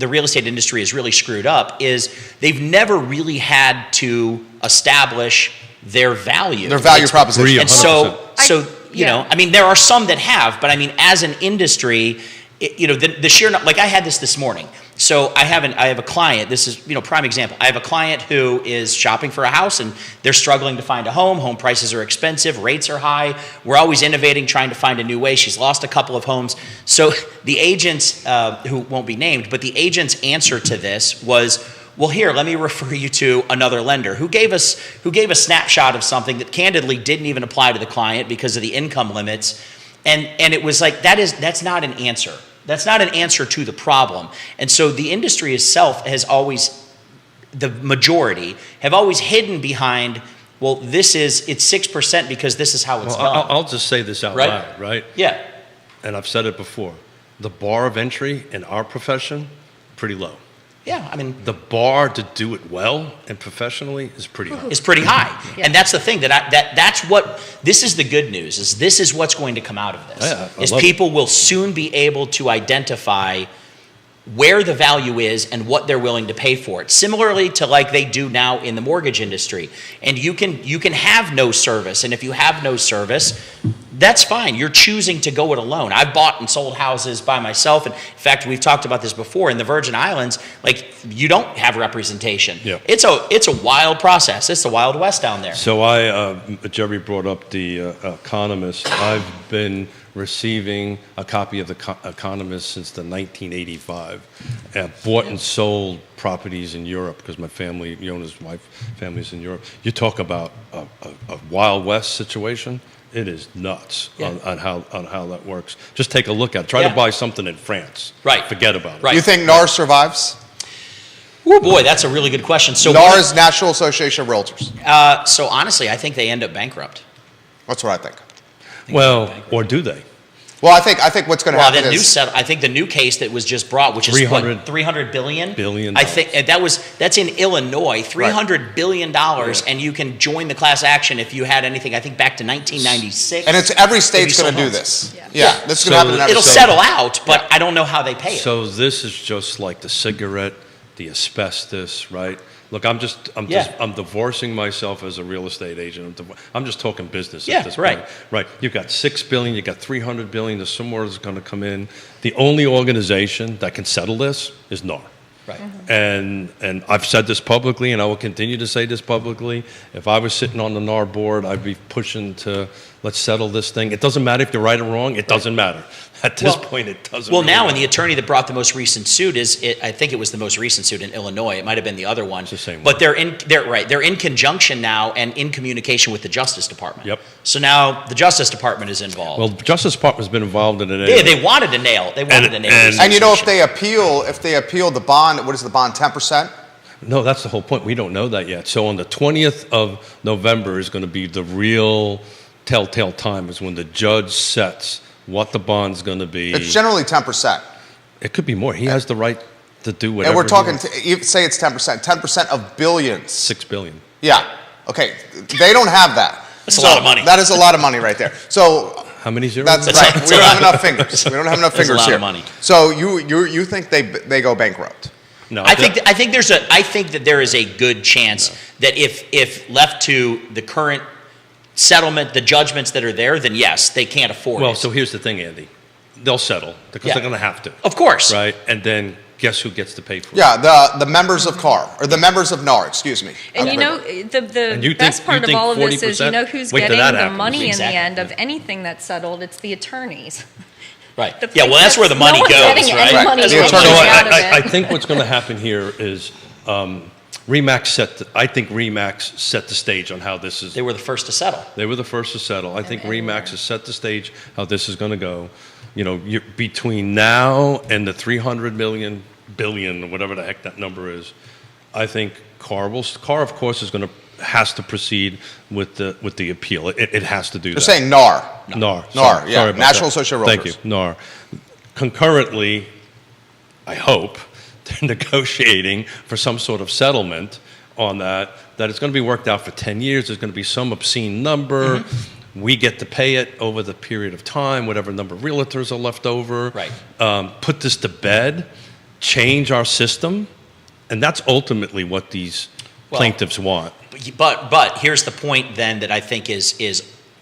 real estate industry is really screwed up is they've never really had to establish their value. Their value proposition. And 100%. there are some that have, but as an industry, the sheer, like I had this morning. So I have a client, this is, prime example. I have a client who is shopping for a house and they're struggling to find a home. Home prices are expensive, rates are high. We're always innovating, trying to find a new way. She's lost a couple of homes. So the agents, who won't be named, but the agent's answer to this was, well, here, let me refer you to another lender who gave a snapshot of something that candidly didn't even apply to the client because of the income limits. And it was like, that's not an answer. That's not an answer to the problem. And so the industry itself has always, the majority, have always hidden behind, well, it's 6% because this is how it's done. I'll just say this out Right? loud, right? Yeah. And I've said it before. The bar of entry in our profession, pretty low. Yeah, I mean, The bar to do it well and professionally is pretty high. is pretty high. Yeah. And that's the thing that's what, this is the good news, is this is what's going to come out of this. Yeah, I is love it. people will soon be able to identify where the value is and what they're willing to pay for it. Similarly to like they do now in the mortgage industry. And you can have no service. And if you have no service, that's fine. You're choosing to go it alone. I've bought and sold houses by myself. And in fact, we've talked about this before. In the Virgin Islands, like, you don't have representation. Yeah. It's a wild process. It's the Wild West down there. So Jerry brought up the Economist. I've been receiving a copy of the Economist since the 1985. I've bought and sold properties in Europe because my family, Yona's wife, family's in Europe. You talk about a Wild West situation. It is nuts on how that works. Just take a look at it. Try to buy something in France. Right. Forget about it. Right. You think NAR survives? Oh boy, that's a really good question. So NAR is National Association of Realtors. so honestly, I think they end up bankrupt. That's what I think. Well, or do they? Well, I think what's going to Well, happen is I think the new case that was just brought, which is 300 billion. billion I think that's in Illinois, $300 billion, and you can join the class action if you had anything. I think back to 1996. and it's every state's Maybe going to do sold this. homes. Yeah, this is going to happen in every It'll state. settle out, but I don't know how they pay it. So this is just like the cigarette, the asbestos, right? Look, I'm divorcing myself as a real estate agent. I'm just talking business Yeah, at this right. point. Right. You've got $6 billion, you've got $300 billion, there's somewhere that's going to come in. The only organization that can settle this is NAR. Right. And I've said this publicly, and I will continue to say this publicly. If I was sitting on the NAR board, I'd be pushing to, let's settle this thing. It doesn't matter if you're right or wrong. It doesn't matter. At this point, it doesn't Well, really now, matter. and the attorney that brought the most recent suit I think it was the most recent suit in Illinois. It might have been the other one. It's the same But one. they're in conjunction now and in communication with the Justice Department. Yep. So now the Justice Department is involved. Well, the Justice Department's been involved in it. They wanted to nail. They wanted to nail. and- this And you know, if situation. they appeal the bond, what is the bond? 10%. No, that's the whole point. We don't know that yet. So on the 20th of November is going to be the real telltale time, is when the judge sets what the bond's going to be. It's generally 10%. It could be more. He has the right to do whatever. And we're he talking, wants. you say it's 10%. 10% of billions. $6 billion. Yeah. Okay. They don't have that. That's a lot of money. That is a lot of money right there. So How many zeros? that's That's right. a- that's We a don't have lot. enough fingers. We don't have enough That's a fingers lot here. of money. So you think they go bankrupt? No, I think that there is a good chance that if left to the current settlement, the judgments that are there, then yes, they can't afford Well, it. so here's the thing, Andy. They'll settle because Yeah. they're going to have to, Of course. right? And then guess who gets to pay for it? Yeah, the members of CAR, or the members of NAR, excuse me. And you know, And the you best think- part you of think all of this is, 40%? you know who's Wait till getting that the happens. money Exactly. in the end of anything that's settled? It's the attorneys. Right. The Yeah, well, that's where the money no one's goes, getting right? any money That's The where the attorney- So money Money out of I it. think what's going to happen here is RE/MAX set the stage on how this is. They were the first to settle. They were the first to settle. I think RE/MAX has set the stage how this is going to go. You know, between now and the 300 billion, or whatever the heck that number is, I think CAR, of course, has to proceed with the appeal. It has to do You're that. saying NAR. NAR. NAR, yeah, Sorry about National that. Association of Thank you, Realtors. NAR. Concurrently, I hope they're negotiating for some sort of settlement on that it's going to be worked out for 10 years. There's going to be some obscene number. Mm-hmm. We get to pay it over the period of time, whatever number of realtors are left over. Right. Put this to bed, change our system, and that's ultimately what these Well, plaintiffs want. But here's the point then that I think is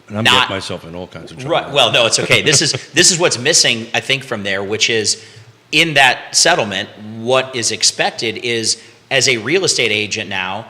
And I'm not getting myself in all kinds of trouble. right. Well, no, it's okay. This is what's missing, I think, from there, which is in that settlement, what is expected is, as a real estate agent now,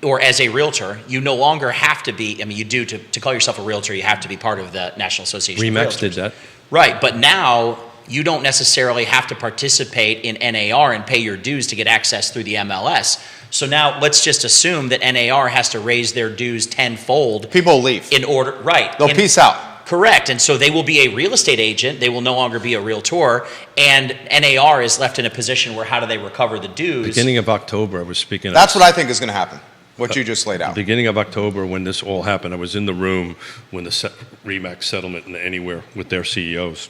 or as a realtor, you no longer have to be, you do to call yourself a realtor, you have to be part of the National Association of RE/MAX Realtors. did that. Right, but now you don't necessarily have to participate in NAR and pay your dues to get access through the MLS. So now let's just assume that NAR has to raise their dues tenfold. People leave. In order, right. They'll peace out. Correct, and so they will be a real estate agent, they will no longer be a realtor, and NAR is left in a position where how do they recover the dues? Beginning of October, I was speaking. That's what I think is going to happen, what you just laid out. Beginning of October, when this all happened, I was in the room when the RE/MAX settlement and Anywhere with their CEOs.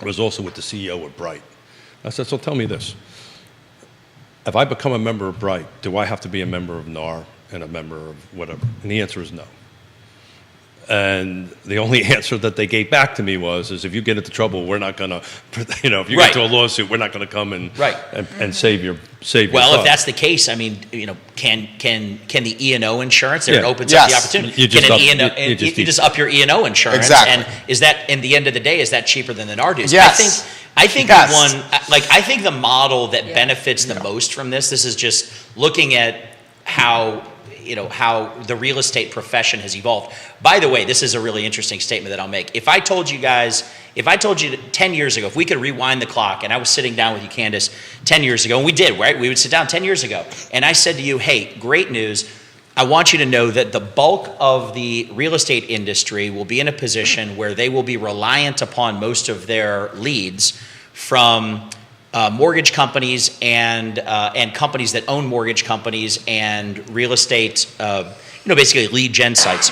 I was also with the CEO of Bright. I said, so tell me this. If I become a member of Bright, do I have to be a member of NAR and a member of whatever? And the answer is no. And the only answer that they gave back to me is if you get into trouble, we're not going to, if you Right. get into a lawsuit, we're not going to come and Right. and save your Well, if butt. that's the case, can the E&O insurance, there it Yeah. opens up the Yes. opportunity. You just Can up- an E&O, you just you just up your E&O insurance. Exactly. And is that, in the end of the day, is that cheaper than the NAR dues? Yes. I think Yes. I think the model that benefits the most from this is just looking at how the real estate profession has evolved. By the way, this is a really interesting statement that I'll make. If I told you 10 years ago, if we could rewind the clock, and I was sitting down with you, Candace, 10 years ago, and we did, right? We would sit down 10 years ago, and I said to you, hey, great news. I want you to know that the bulk of the real estate industry will be in a position where they will be reliant upon most of their leads from mortgage companies and companies that own mortgage companies and real estate, basically lead gen sites.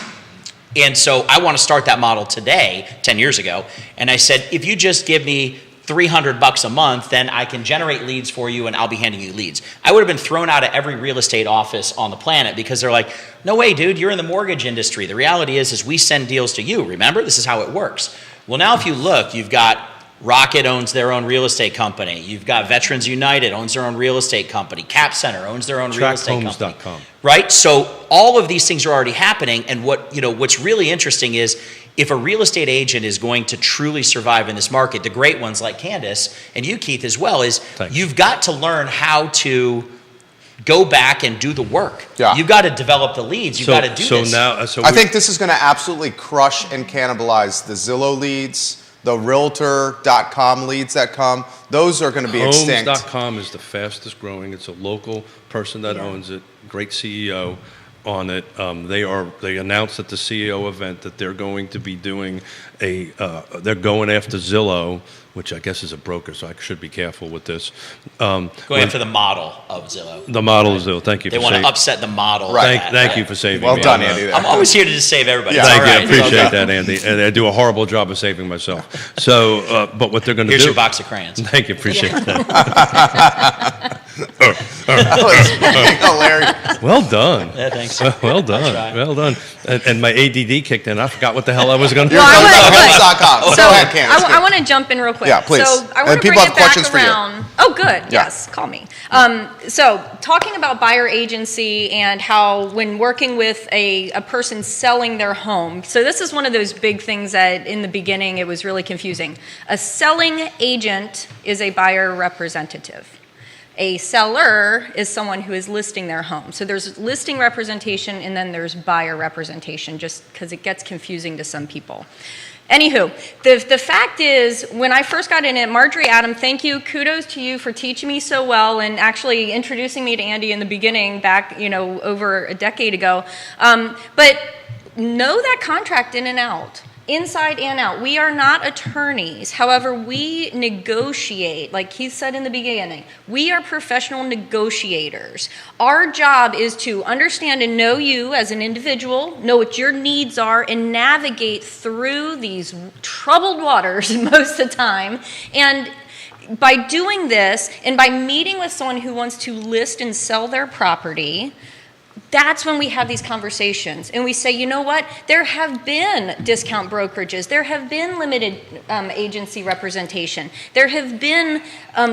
And so I want to start that model today, 10 years ago. And I said, if you just give me $300 a month, then I can generate leads for you and I'll be handing you leads. I would have been thrown out of every real estate office on the planet because they're like, no way, dude, you're in the mortgage industry. The reality is we send deals to you. Remember, this is how it works. Well, now if you look, you've got Rocket owns their own real estate company. You've got Veterans United owns their own real estate company. Cap Center owns their own real estate company. Trackhomes.com. Right? So all of these things are already happening. And what's really interesting is if a real estate agent is going to truly survive in this market, the great ones like Candace and you, Keith, as well, is Thanks. You've got to learn how to go back and do the work. Yeah. You've got to develop the leads. You've got to do this. I think this is going to absolutely crush and cannibalize the Zillow leads, the Realtor.com leads that come. Those are going to be extinct. Homes.com is the fastest growing. It's a local person that owns it, great CEO on it. They announced at the CEO event that they're going to be doing they're going after Zillow, which I guess is a broker, so I should be careful with this. Going after the model of Zillow. The model of Zillow. Thank you. They want to upset the model. Right. Thank you for saving Well me. done, on that. Andy. I'm always here to just save everybody. Yeah. It's Thank all you. I right. appreciate that, Andy. And I do a horrible job of saving myself. So, but what they're going to do. Here's your box of crayons. Thank you. Appreciate that. That was hilarious. Well done. Yeah, thanks. Well I'll try. done. Well done. And my ADD kicked in. I forgot what the hell I was going to do. You're Well, I done wanna- with Homes.com. So Go ahead, Candace. I want to jump in real quick. Yeah, please. So I And want to people bring have it back questions for you. around. Oh, good. Yeah. Yes, call me. So talking about buyer agency and how when working with a person selling their home. So this is one of those big things that in the beginning it was really confusing. A selling agent is a buyer representative. A seller is someone who is listing their home. So there's listing representation and then there's buyer representation, just because it gets confusing to some people. Anywho, the fact is, when I first got in it, Marjorie Adam, thank you, kudos to you for teaching me so well and actually introducing me to Andy in the beginning back, over a decade ago. But know that contract in and out. Inside and out. We are not attorneys. However, we negotiate, like Keith said in the beginning. We are professional negotiators. Our job is to understand and know you as an individual, know what your needs are, and navigate through these troubled waters most of the time. And by doing this, and by meeting with someone who wants to list and sell their property, That's when we have these conversations and we say, you know what, there have been discount brokerages, there have been limited agency representation, there have been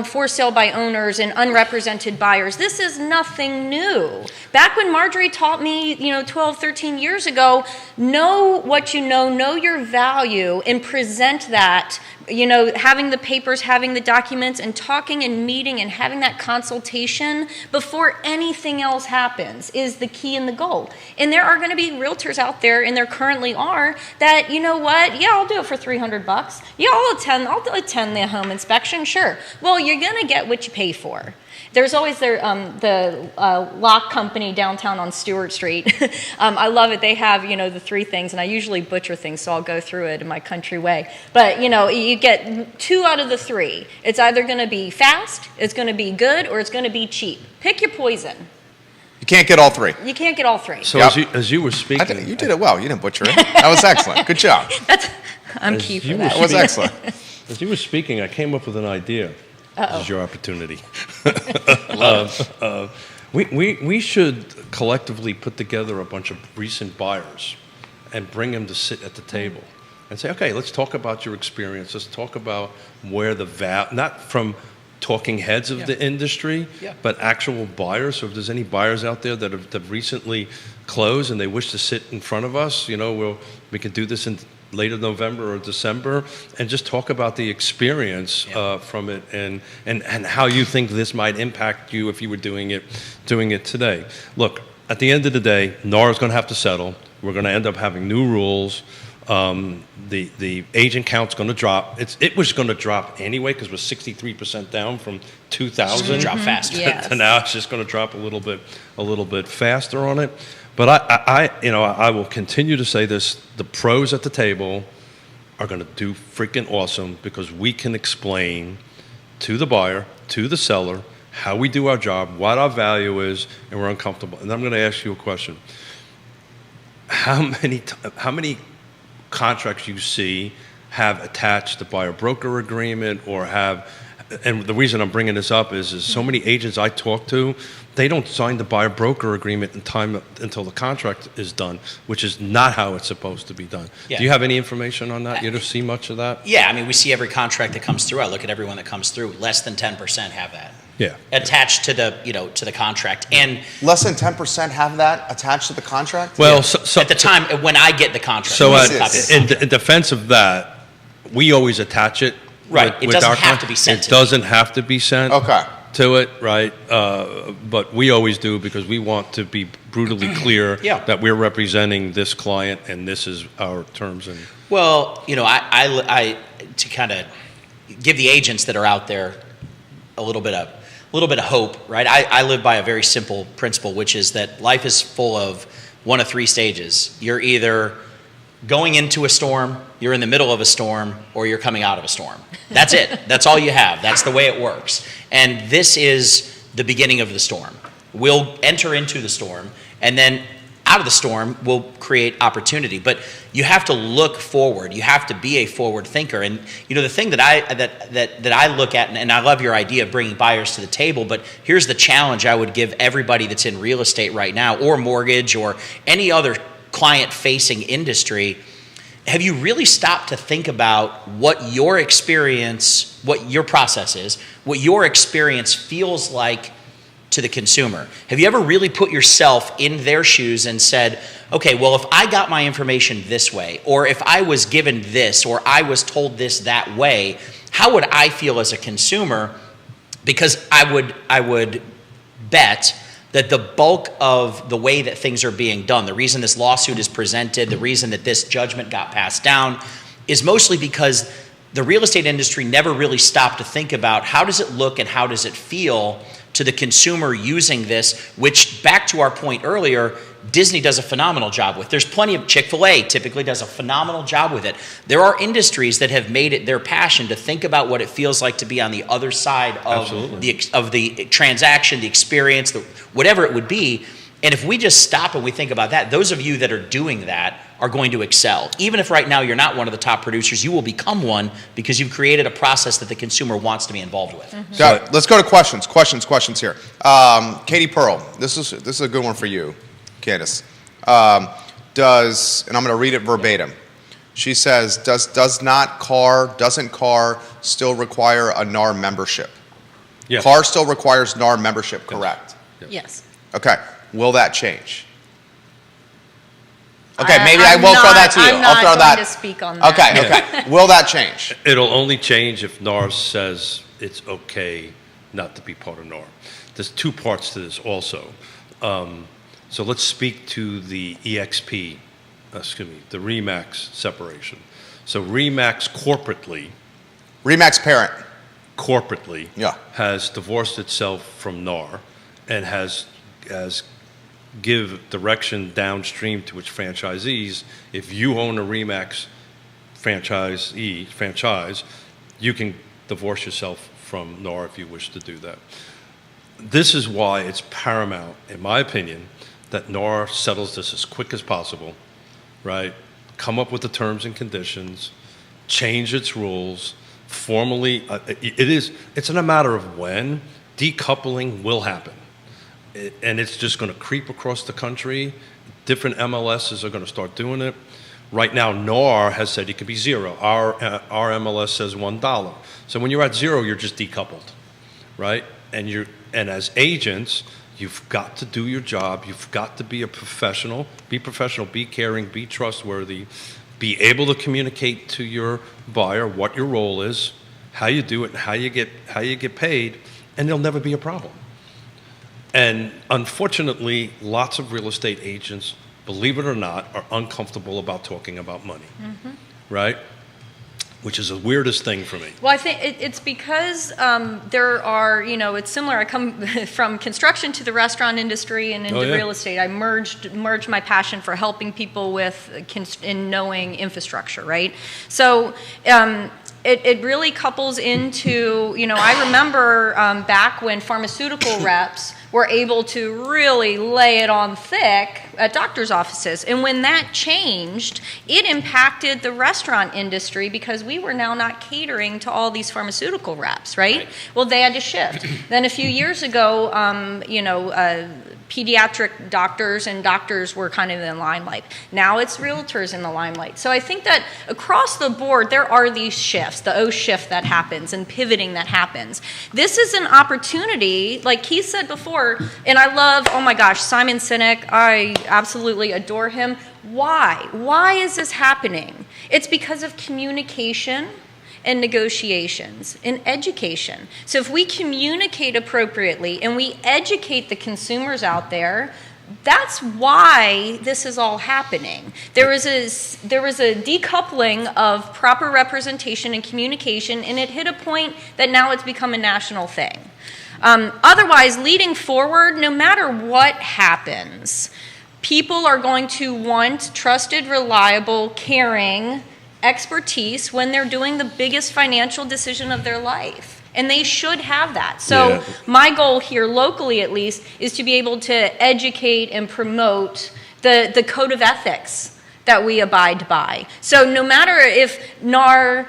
for sale by owners and unrepresented buyers. This is nothing new. Back when Marjorie taught me, 12, 13 years ago, know what you know your value, and present that, having the papers, having the documents, and talking and meeting and having that consultation before anything else happens is the key and the goal. And there are going to be realtors out there, and there currently are, that, you know what, yeah, I'll do it for $300. Yeah, I'll attend the home inspection, sure. Well, you're going to get what you pay for. There's always the lock company downtown on Stewart Street. I love it. They have, the three things, and I usually butcher things, so I'll go through it in my country way. But, you get 2 out of the 3. It's either going to be fast, it's going to be good, or it's going to be cheap. Pick your poison. You can't get all 3. You can't get all 3. So Yep. as you were speaking, You did it well. You didn't butcher it. That was excellent. Good job. I'm As key for you that. That was excellent. as you were speaking, I came up with an idea. This is your opportunity. We should collectively put together a bunch of recent buyers and bring them to sit at the table and say, okay, let's talk about your experience. Let's talk about where not from talking heads of the industry, but actual buyers. So if there's any buyers out there that have recently closed and they wish to sit in front of us, we can do this in later November or December, and just talk about the experience from it and how you think this might impact you if you were doing it today. Look, at the end of the day, NAR's going to have to settle. We're going to end up having new rules. The agent count's going to drop. It was going to drop anyway because we're 63% down from 2,000. It's going to drop faster. Yes. To now it's just going to drop a little bit faster on it. But I will continue to say this: the pros at the table are going to do freaking awesome because we can explain to the buyer, to the seller, how we do our job, what our value is, and we're uncomfortable. And I'm going to ask you a question: how many contracts you see have attached the buyer-broker agreement or have? And the reason I'm bringing this up is so many agents I talk to, they don't sign the buyer-broker agreement in time until the contract is done, which is not how it's supposed to be done. Yeah. Do you have any information on that? You don't see much of that? Yeah, I mean, we see every contract that comes through. I look at everyone that comes through. Less than 10% have that. Yeah. Attached to the contract. And Less than 10% have that attached to the contract? Well, so at the time when I get the contract. So it's a copy of the in contract. defense of that, we always attach it. Right. It doesn't our have to be sent It to doesn't have to be sent Okay. to it, right? But we always do because we want to be brutally clear Yeah. that we're representing this client and this is our terms. And Well, I to kind of give the agents that are out there a little bit of hope, right? I live by a very simple principle, which is that life is full of 1 of 3 stages. You're either going into a storm, you're in the middle of a storm, or you're coming out of a storm. That's it. That's all you have. That's the way it works. And this is the beginning of the storm. We'll enter into the storm, and then out of the storm will create opportunity. But you have to look forward. You have to be a forward thinker. And the thing that I look at, and I love your idea of bringing buyers to the table, but here's the challenge I would give everybody that's in real estate right now, or mortgage, or any other client-facing industry. Have you really stopped to think about what your experience, what your process is, what your experience feels like to the consumer? Have you ever really put yourself in their shoes and said, okay, well, if I got my information this way, or if I was given this, or I was told this that way, how would I feel as a consumer? Because I would bet that the bulk of the way that things are being done, the reason this lawsuit is presented, the reason that this judgment got passed down, is mostly because the real estate industry never really stopped to think about how does it look and how does it feel to the consumer using this, which, back to our point earlier, Disney does a phenomenal job with. There's plenty of Chick-fil-A typically does a phenomenal job with it. There are industries that have made it their passion to think about what it feels like to be on the other side of the transaction, the experience, whatever it would be. And if we just stop and we think about that, those of you that are doing that are going to excel. Even if right now you're not one of the top producers, you will become one because you've created a process that the consumer wants to be involved with. Mm-hmm. Got it. Let's go to questions here. Katie Pearl, this is a good one for you. Candace, and I'm going to read it verbatim. She says, doesn't CAR still require a NAR membership? Yes. CAR still requires NAR membership, correct? Yes. Okay. Will that change? Okay, maybe I'm will throw that to you. I'm not I'll throw going that. to speak on that. Okay. Will that change? It'll only change if NAR says it's okay not to be part of NAR. There's two parts to this also. So let's speak to the the RE/MAX separation. So RE/MAX RE/MAX parent. corporately Yeah. has divorced itself from NAR and has give direction downstream to its franchisees. If you own a RE/MAX franchise, you can divorce yourself from NAR if you wish to do that. This is why it's paramount, in my opinion, that NAR settles this as quick as possible, right? Come up with the terms and conditions, change its rules, formally, it's not a matter of when, decoupling will happen. And it's just going to creep across the country. Different MLSs are going to start doing it. Right now, NAR has said it could be zero. Our MLS says $1. So when you're at zero, you're just decoupled, right? And as agents, you've got to do your job. You've got to be a professional. Be professional. Be caring. Be trustworthy. Be able to communicate to your buyer what your role is, how you do it, and how you get paid, and there'll never be a problem. And unfortunately, lots of real estate agents, believe it or not, are uncomfortable about talking about money, right? Which is the weirdest thing for me. Well, I think it's because there are, it's similar. I come from construction to the restaurant industry and into real estate. I merged my passion for helping people in knowing infrastructure, right? So it really couples into, I remember back when pharmaceutical reps were able to really lay it on thick at doctors' offices. And when that changed, it impacted the restaurant industry because we were now not catering to all these pharmaceutical reps, right? Well, they had to shift. Then a few years ago, pediatric doctors and doctors were kind of in the limelight. Now it's realtors in the limelight. So I think that across the board, there are these shifts, the O shift that happens and pivoting that happens. This is an opportunity, like Keith said before, and I love, oh my gosh, Simon Sinek, I absolutely adore him. Why? Why is this happening? It's because of communication and negotiations and education. So if we communicate appropriately and we educate the consumers out there, that's why this is all happening. There was a decoupling of proper representation and communication, and it hit a point that now it's become a national thing. Otherwise, leading forward, no matter what happens, people are going to want trusted, reliable, caring expertise when they're doing the biggest financial decision of their life. And they should have that. So my goal here, locally at least, is to be able to educate and promote the code of ethics that we abide by. So no matter if NAR,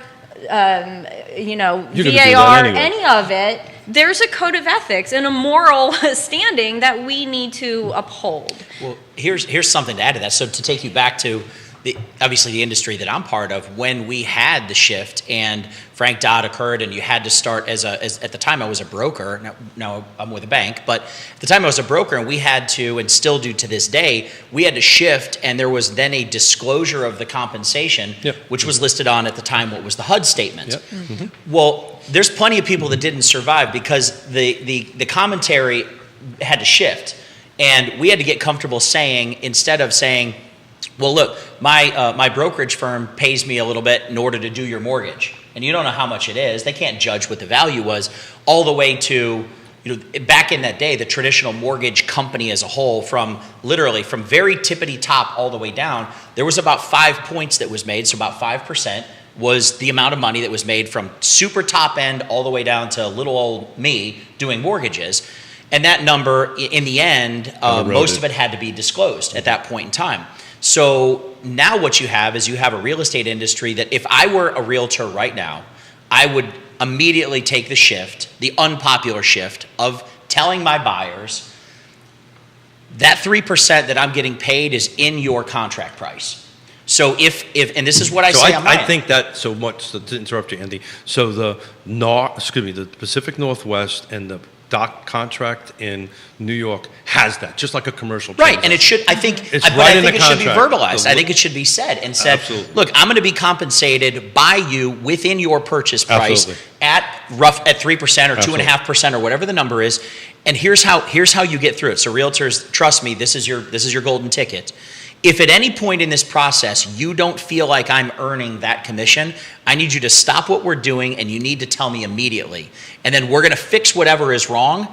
VAR, anyway. any of it, there's a code of ethics and a moral standing that we need to uphold. Well, here's something to add to that. So to take you back to obviously the industry that I'm part of, when we had the shift and Frank Dodd occurred and you had to start as at the time I was a broker, now I'm with a bank, but at the time I was a broker and we had to, and still do to this day, we had to shift, and there was then a disclosure of the compensation, which was listed on at the time what was the HUD statement. Well, there's plenty of people that didn't survive because the commentary had to shift, and we had to get comfortable saying, instead of saying, well, look, my brokerage firm pays me a little bit in order to do your mortgage, and you don't know how much it is. They can't judge what the value was, all the way to, back in that day, the traditional mortgage company as a whole, from very tippity top all the way down, there was about 5 points that was made, so about 5% was the amount of money that was made from super top end all the way down to little old me doing mortgages. And that number, in the end, most of it had to be disclosed at that point in time. So now what you have is you have a real estate industry that if I were a realtor right now, I would immediately take the shift, the unpopular shift of telling my buyers, that 3% that I'm getting paid is in your contract price. So if and this is what I say on my I end. think that so much to interrupt you, Andy. So the Pacific Northwest and the dock contract in New York has that, just like a commercial. Right, and it should. I think, It's but right I in think the it should be contract. verbalized. I think it should be said and said. Absolutely. Look, I'm going to be compensated by you within your purchase price Absolutely. at 3% or 2.5% or whatever the number is. And here's how you get through it. So realtors, trust me, this is your golden ticket. If at any point in this process you don't feel like I'm earning that commission, I need you to stop what we're doing and you need to tell me immediately. And then we're going to fix whatever is wrong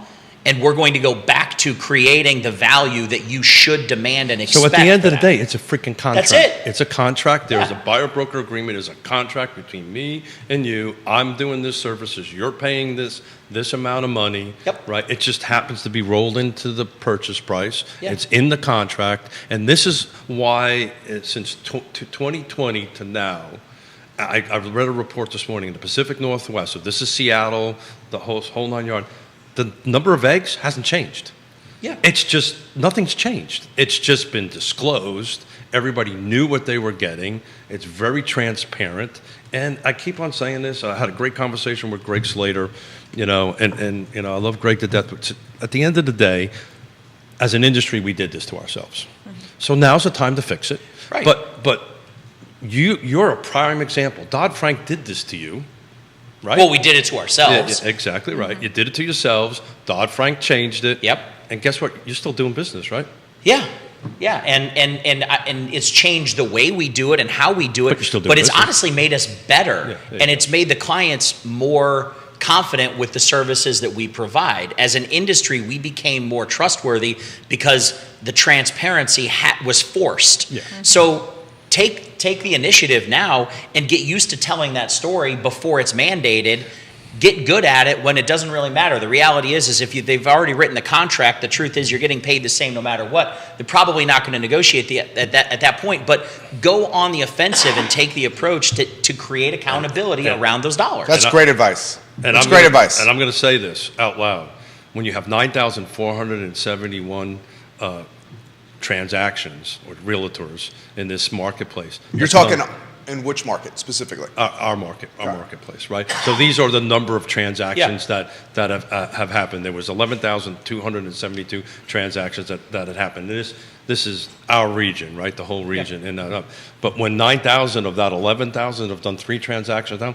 and we're going to go back to creating the value that you should demand and expect. So at the end for of the that. day, it's a freaking contract. That's it. It's a contract. There's Yeah. a buyer-broker agreement. There's a contract between me and you. I'm doing this services. You're paying this amount of money. Yep. Right? It just happens to be rolled into the purchase price. Yeah. It's in the contract. And this is why, since 2020 to now, I read a report this morning in the Pacific Northwest. So this is Seattle, the whole 9 yards. The number of eggs hasn't changed. Yeah. It's just, nothing's changed. It's just been disclosed. Everybody knew what they were getting. It's very transparent. And I keep on saying this. I had a great conversation with Greg Slater, and I love Greg to death. But at the end of the day, as an industry, we did this to ourselves. Mm-hmm. So now's the time to fix it. Right. But you're a prime example. Dodd-Frank did this to you. Right? Well, we did it to ourselves. Yeah, exactly right. You did it to yourselves. Dodd-Frank changed it. Yep. And guess what? You're still doing business, right? Yeah. Yeah, and it's changed the way we do it and how we do it. But you're still doing but it's business. honestly made us better, Yeah, and it's made the clients more confident with the services that we provide. As an industry, we became more trustworthy because the transparency was forced. Yeah. So take the initiative now and get used to telling that story before it's mandated. Get good at it when it doesn't really matter. The reality is if they've already written the contract, the truth is you're getting paid the same no matter what. They're probably not going to negotiate at that point, but go on the offensive and take the approach to create accountability around those dollars. That's great advice. And That's I'm great gonna- advice. And I'm going to say this out loud. When you have 9,471 transactions or realtors in this marketplace. You're talking in which market specifically? Our marketplace, right? So these are the number of transactions that have happened. There was 11,272 transactions that had happened. This is our region, right? The whole region. Yeah. And but when 9,000 of that 11,000 have done 3 transactions now,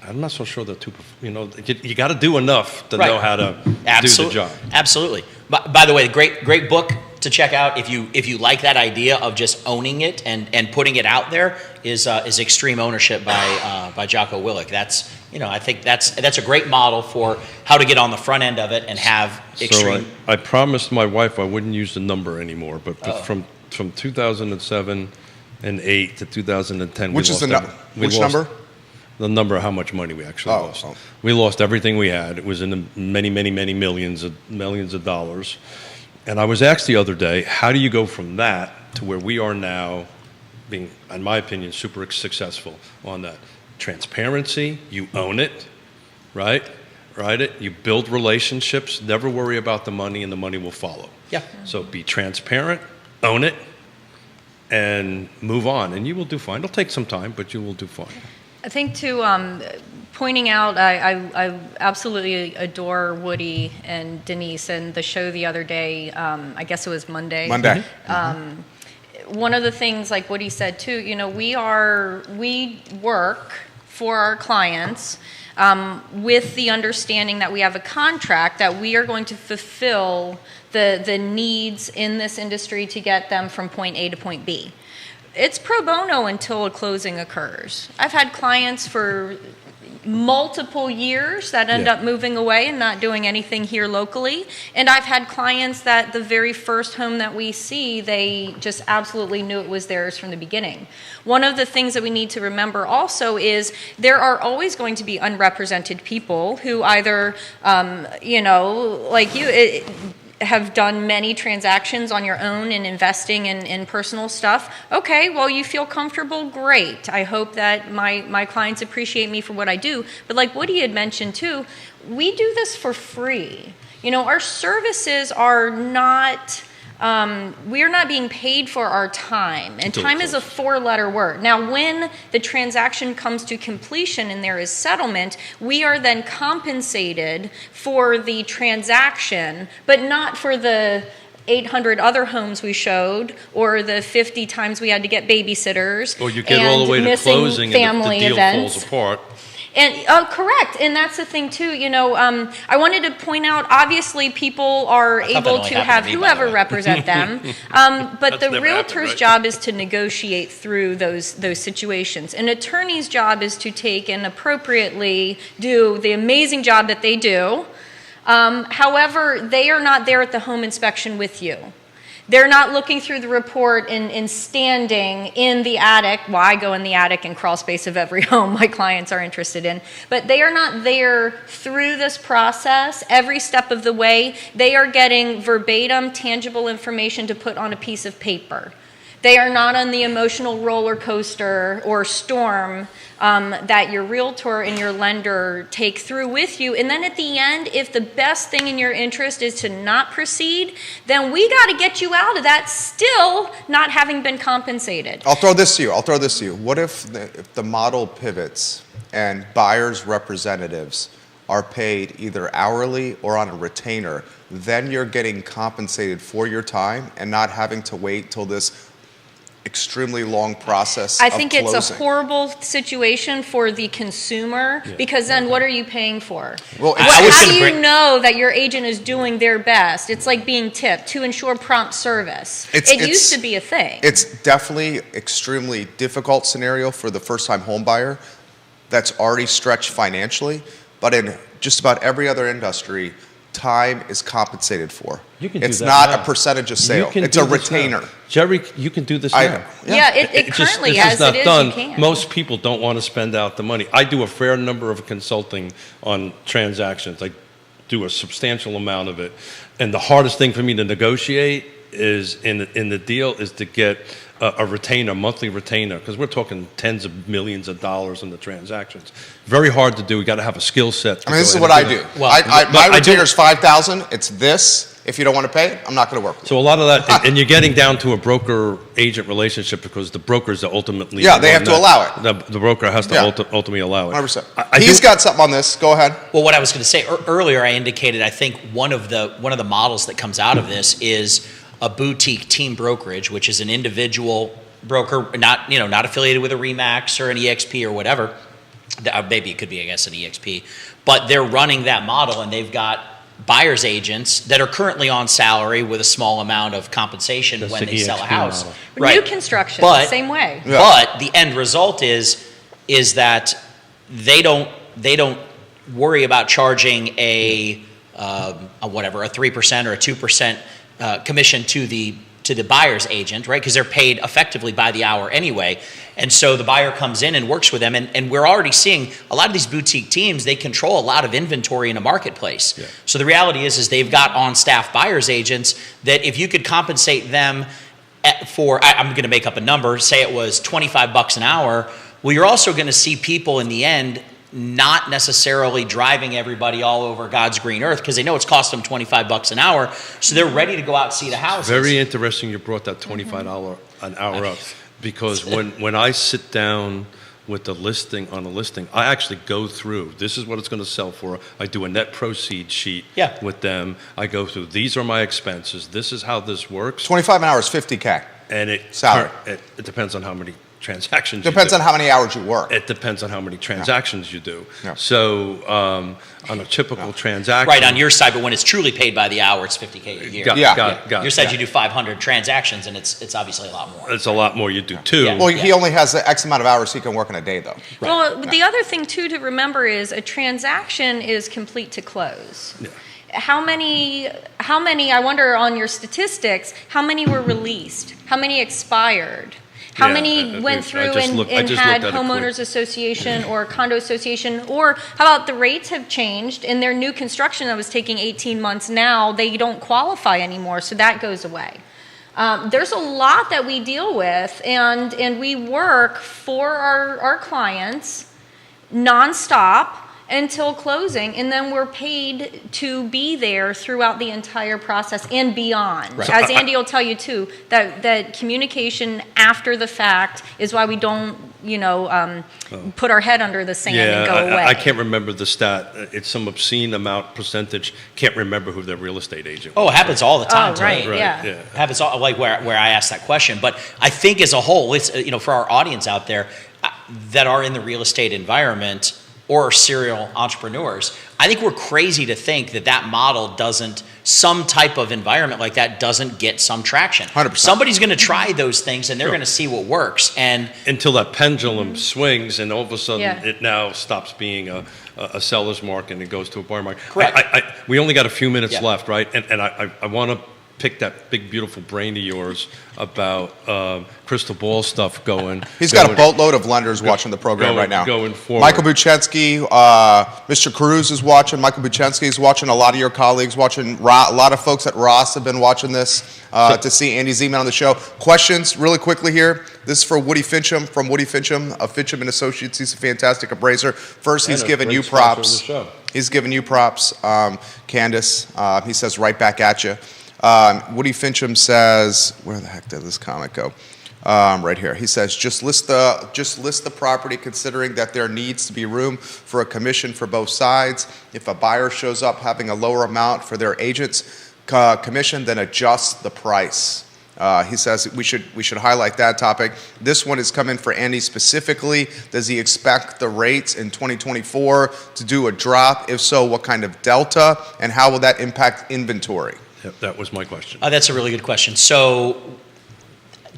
I'm not so sure that you got to do enough to know how to do the job. Absolutely. By the way, great book to check out if you like that idea of just owning it and putting it out there is Extreme Ownership by Jocko Willink. That's I think that's a great model for how to get on the front end of it and have extreme. So I promised my wife I wouldn't use the number anymore, but from 2007 and 8 to 2010, Which is which number? The number of how much money we actually lost. Oh. We lost everything we had. It was in the many millions of dollars. And I was asked the other day, how do you go from that to where we are now, being, in my opinion, super successful on that? Transparency, you own it, right? You build relationships, never worry about the money, and the money will follow. Yeah. So be transparent, own it, and move on, and you will do fine. It'll take some time, but you will do fine. I think pointing out, I absolutely adore Woody and Denise and the show the other day. I guess it was Monday. One of the things, like Woody said too, we work for our clients with the understanding that we have a contract that we are going to fulfill the needs in this industry to get them from point A to point B. It's pro bono until a closing occurs. I've had clients for multiple years that end up moving away and not doing anything here locally. And I've had clients that the very first home that we see, they just absolutely knew it was theirs from the beginning. One of the things that we need to remember also is there are always going to be unrepresented people who either, like you, have done many transactions on your own and investing in personal stuff. Okay, well, you feel comfortable, great. I hope that my clients appreciate me for what I do. But like Woody had mentioned too, we do this for free. Our services are not we are not being paid for our time, and Until time it is a closes. four-letter word. Now, when the transaction comes to completion and there is settlement, we are then compensated for the transaction, but not for the 800 other homes we showed, or the 50 times we had to get babysitters, Or you get all the way to missing closing and the family deal events. falls apart. And correct, and that's the thing too. I wanted to point out. Obviously, people are thought that able only to happened have to me, by the whoever way. represent them. But That's the never realtor's happened, right? job is to negotiate through those situations. An attorney's job is to take and appropriately do the amazing job that they do. However, they are not there at the home inspection with you. They're not looking through the report and standing in the attic. Well, I go in the attic and crawl space of every home my clients are interested in. But they are not there through this process every step of the way. They are getting verbatim, tangible information to put on a piece of paper. They are not on the emotional roller coaster or storm that your realtor and your lender take through with you. And then at the end, if the best thing in your interest is to not proceed, then we got to get you out of that still not having been compensated. I'll throw this to you. What if the model pivots and buyers' representatives are paid either hourly or on a retainer? Then you're getting compensated for your time and not having to wait till this extremely long process I of think it's a closing. horrible situation for the consumer, because then what are you paying for? Well, I was How gonna do you bring- know that your agent is doing their best? It's like being tipped to ensure prompt service. It It's- used to be a thing. It's definitely extremely difficult scenario for the first-time home buyer that's already stretched financially, but in just about every other industry, time is compensated for. You can do It's that not now. a percentage of You sale. can It's do a this now. retainer. Jerry, you can do this I- now. Yeah, it It's currently, it's just as not it is, done. you can. Most people don't want to spend out the money. I do a fair number of consulting on transactions. I do a substantial amount of it. And the hardest thing for me to negotiate is in the deal is to get a retainer, monthly retainer, because we're talking tens of millions of dollars in the transactions. Very hard to do. We got to have a skill set. I mean, this is what I do. Well, My but I do- retainer's $5,000. It's this. If you don't want to pay it, I'm not going to work with you. So a lot of that, and you're getting down to a broker-agent relationship because the brokers are ultimately Yeah, the they one have to that- allow it. The broker has to Yeah. ultimately allow it. 100%. I He's do- got something on this. Go ahead. Well, what I was going to say earlier, I indicated I think one of the models that comes out of this is a boutique team brokerage, which is an individual broker, not affiliated with a Remax or an EXP or whatever. Maybe it could be, I guess, an EXP, but they're running that model, and they've got buyers agents that are currently on salary with a small amount of compensation That's when the they sell a EXP house. model. New construction, But- same way. Yeah. But the end result is that they don't worry about charging a 3% or a 2% commission to the buyer's agent, right? Because they're paid effectively by the hour anyway. And so the buyer comes in and works with them. And we're already seeing a lot of these boutique teams, they control a lot of inventory in a marketplace. Yeah. So the reality is they've got on-staff buyer's agents that if you could compensate them I'm going to make up a number, say it was $25 an hour, well, you're also going to see people in the end not necessarily driving everybody all over God's green earth because they know it's cost them $25 an hour, so they're ready to go out and see the houses. Very interesting you brought that $25 an hour up, because when I sit down with the listing on a listing, I actually go through, this is what it's going to sell for. I do a net proceeds sheet Yeah. with them. I go through, these are my expenses. This is how this works. 25 an hour is $50K. And Salary. it depends on how many transactions Depends you on do. how many hours you work. It depends on how many transactions you do. Yeah. So on a typical transaction. Right, on your side, but when it's truly paid by the hour, it's $50K a year. Got, Yeah. got it. Your side, you do 500 transactions, and it's obviously a lot more. It's a lot more you do too. Yeah. Well, he only has the X amount of hours he can work in a day, though. Well, the other thing too to remember is a transaction is complete to close. Yeah. How many, I wonder on your statistics, how many were released? How many expired? How Yeah, many went I through just and, looked- I and just had looked at it homeowners quick. association or condo association? Or how about the rates have changed and their new construction that was taking 18 months now, they don't qualify anymore, so that goes away. There's a lot that we deal with, and we work for our clients nonstop, until closing, and then we're paid to be there throughout the entire process and beyond. Right. As Andy will tell you too, that communication after the fact is why we don't, put our head under the sand and go away. I can't remember the stat. It's some obscene amount percentage. Can't remember who their real estate agent was. Oh, it happens all the time. Oh, right, too. yeah. It happens all, like where I asked that question. But I think as a whole, it's, for our audience out there that are in the real estate environment or serial entrepreneurs, I think we're crazy to think that model doesn't, some type of environment like that doesn't get some traction. 100%. Somebody's going to try those things and they're going to see what works. And Until that pendulum swings and all of a sudden Yeah. it now stops being a seller's market and it goes to a buyer market. Correct. We only got a few minutes Yeah. left, right? And I want to pick that big, beautiful brain of yours about crystal ball stuff going. He's got a boatload of lenders watching the program right now. Going forward. Michael Buchensky, Mr. Cruz is watching. Michael Buchensky is watching. A lot of your colleagues watching. A lot of folks at Ross have been watching this to see Andy Zeman on the show. Questions really quickly here. This is for Woody Fincham from Woody Fincham of Fincham & Associates. He's a fantastic appraiser. First, he's And a giving great you sponsor of props. the show. He's giving you props, Candace. He says right back at you. Woody Fincham says, where the heck did this comment go? Right here. He says, just list the property, considering that there needs to be room for a commission for both sides. If a buyer shows up having a lower amount for their agent's commission, then adjust the price. He says we should highlight that topic. This one is coming for Andy specifically. Does he expect the rates in 2024 to do a drop? If so, what kind of delta, and how will that impact inventory? Yep, that was my question. that's a really good question. So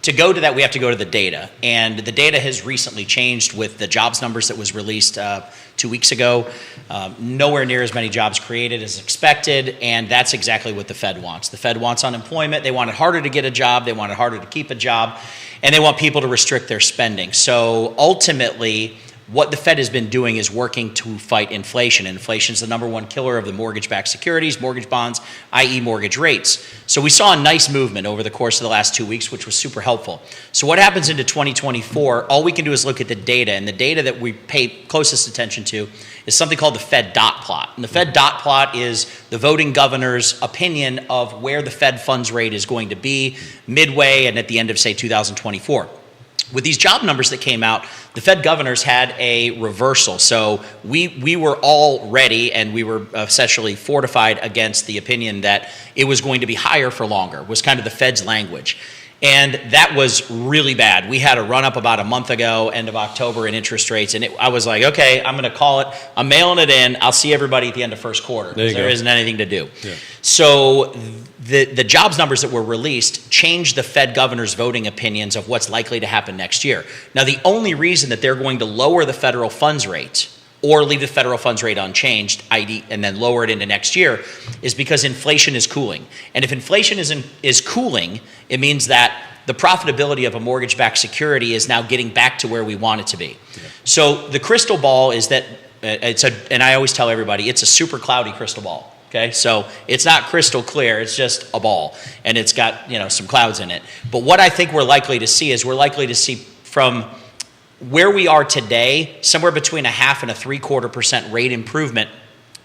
to go to that, we have to go to the data. And the data has recently changed with the jobs numbers that was released 2 weeks ago. Nowhere near as many jobs created as expected, and that's exactly what the Fed wants. The Fed wants unemployment. They want it harder to get a job. They want it harder to keep a job. And they want people to restrict their spending. So ultimately, what the Fed has been doing is working to fight inflation. Inflation is the number one killer of the mortgage-backed securities, mortgage bonds, i.e. mortgage rates. So we saw a nice movement over the course of the last 2 weeks, which was super helpful. So what happens into 2024, all we can do is look at the data, and the data that we pay closest attention to is something called the Fed dot plot. And the Fed dot plot is the voting governor's opinion of where the Fed funds rate is going to be midway and at the end of, say, 2024. With these job numbers that came out, the Fed governors had a reversal. So we were all ready, and we were essentially fortified against the opinion that it was going to be higher for longer, was kind of the Fed's language. And that was really bad. We had a run up about a month ago, end of October, in interest rates. And I was like, okay, I'm going to call it. I'm mailing it in. I'll see everybody at the end of first quarter. There isn't anything to do. Yeah. So the jobs numbers that were released changed the Fed governor's voting opinions of what's likely to happen next year. Now, the only reason that they're going to lower the federal funds rate or leave the federal funds rate unchanged, and then lower it into next year, is because inflation is cooling. And if inflation is cooling, it means that the profitability of a mortgage-backed security is now getting back to where we want it to be. Yeah. So the crystal ball is that, and I always tell everybody, it's a super cloudy crystal ball. Okay, so it's not crystal clear, it's just a ball, and it's got some clouds in it. But what I think we're likely to see from where we are today, somewhere between 0.5% and 0.75% rate improvement,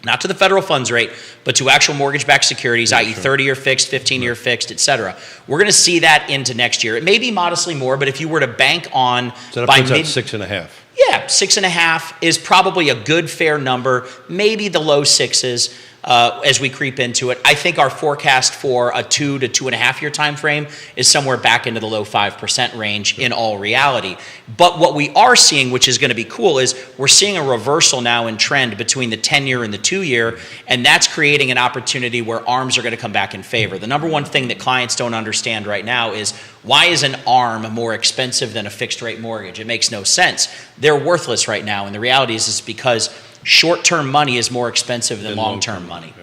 not to the federal funds rate, but to actual mortgage-backed securities, i.e. 30-year fixed, 15-year fixed, et cetera. We're going to see that into next year. It may be modestly more, but if you were to bank on So that by puts mid, at 6.5. yeah, 6.5 is probably a good, fair number, maybe the low sixes. As we creep into it, I think our forecast for a 2 to 2.5 year time frame is somewhere back into the low 5% range in all reality. But what we are seeing, which is going to be cool, is we're seeing a reversal now in trend between the 10-year and the 2-year, and that's creating an opportunity where ARMs are going to come back in favor. The number one thing that clients don't understand right now is, why is an ARM more expensive than a fixed rate mortgage? It makes no sense. They're worthless right now, and the reality is it's because short-term money is more expensive than long-term money.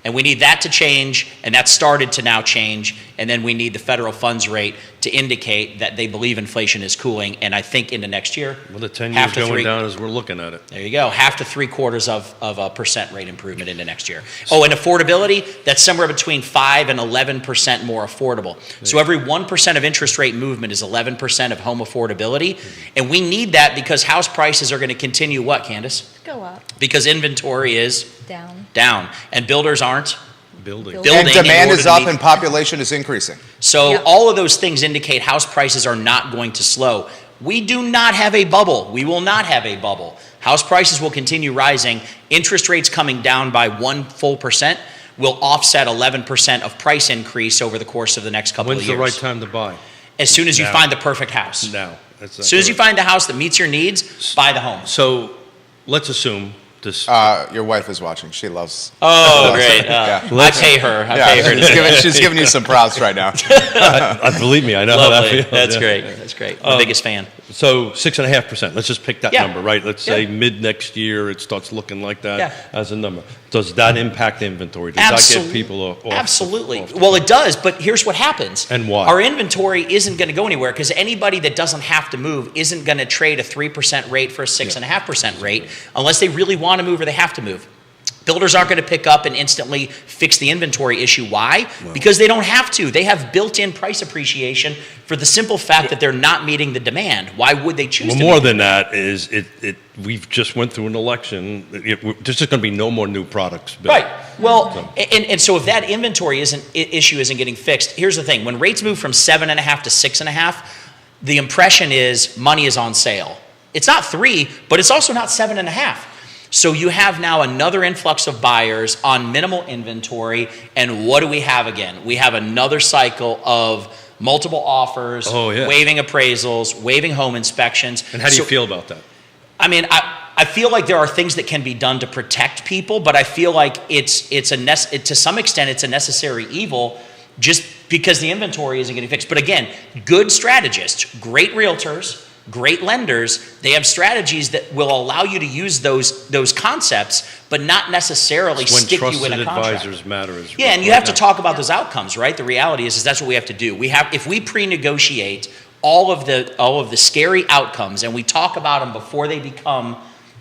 And we need that to change, and that started to now change. And then we need the federal funds rate to indicate that they believe inflation is cooling. And I think into next year, Well, the 10 half years to going three- down as we're looking at it. there you go, 0.5 to 0.75 of a percent rate improvement into next year. Oh, and affordability, that's somewhere between 5 and 11% more affordable. So every 1% of interest rate movement is 11% of home affordability. And we need that because house prices are going to continue what, Candace? Go up, Because inventory is down. and builders aren't Building. Building. And building in demand order is to up meet- and population is increasing. So Yep. all of those things indicate house prices are not going to slow. We do not have a bubble. We will not have a bubble. House prices will continue rising. Interest rates coming down by 1 full percent will offset 11% of price increase over the course of the next couple When's of the years. right time to buy? As soon as you Now. find the perfect house. Now. That's As soon as you find a house that meets your needs, buy the home. So let's assume this. Your wife is watching. She loves. Oh, great. Yeah. I pay her. I pay her to do that. she's giving you some props right now. Believe me, I know how that Lovely. feels. That's yeah. great. That's great. My biggest fan. So 6.5%. Let's just pick that Yeah. number, right? Let's say Yeah. mid next year it starts looking like that Yeah. as a number. Does that impact inventory? Does that get people off? Absolutely. off- Well, it does, but here's what happens. And why? Our inventory isn't going to go anywhere because anybody that doesn't have to move isn't going to trade a 3% rate for a 6.5% rate unless they really want to move or they have to move. Builders aren't going to pick up and instantly fix the inventory issue. Why? Because they don't have to. They have built-in price appreciation for the simple fact that they're not meeting the demand. Why would they choose Well, to? more meet than that is we've just went through an election. There's just going to be no more new products built. Right. Well, and so if that inventory issue isn't getting fixed, here's the thing: when rates move from 7.5 to 6.5, the impression is money is on sale. It's not 3, but it's also not 7.5. So you have now another influx of buyers on minimal inventory, and what do we have again? We have another cycle of multiple offers, Oh, yeah. waiving appraisals, waiving home inspections. And how do you So- feel about that? I mean, I feel like there are things that can be done to protect people, but I feel like to some extent it's a necessary evil just because the inventory isn't getting fixed. But again, good strategists, great realtors, great lenders, they have strategies that will allow you to use those concepts, but not necessarily When stick you in trusted a contract. advisors matter. Yeah, and you have to talk about those outcomes, right? The reality is that's what we have to do. If we pre-negotiate all of the scary outcomes and we talk about them before they become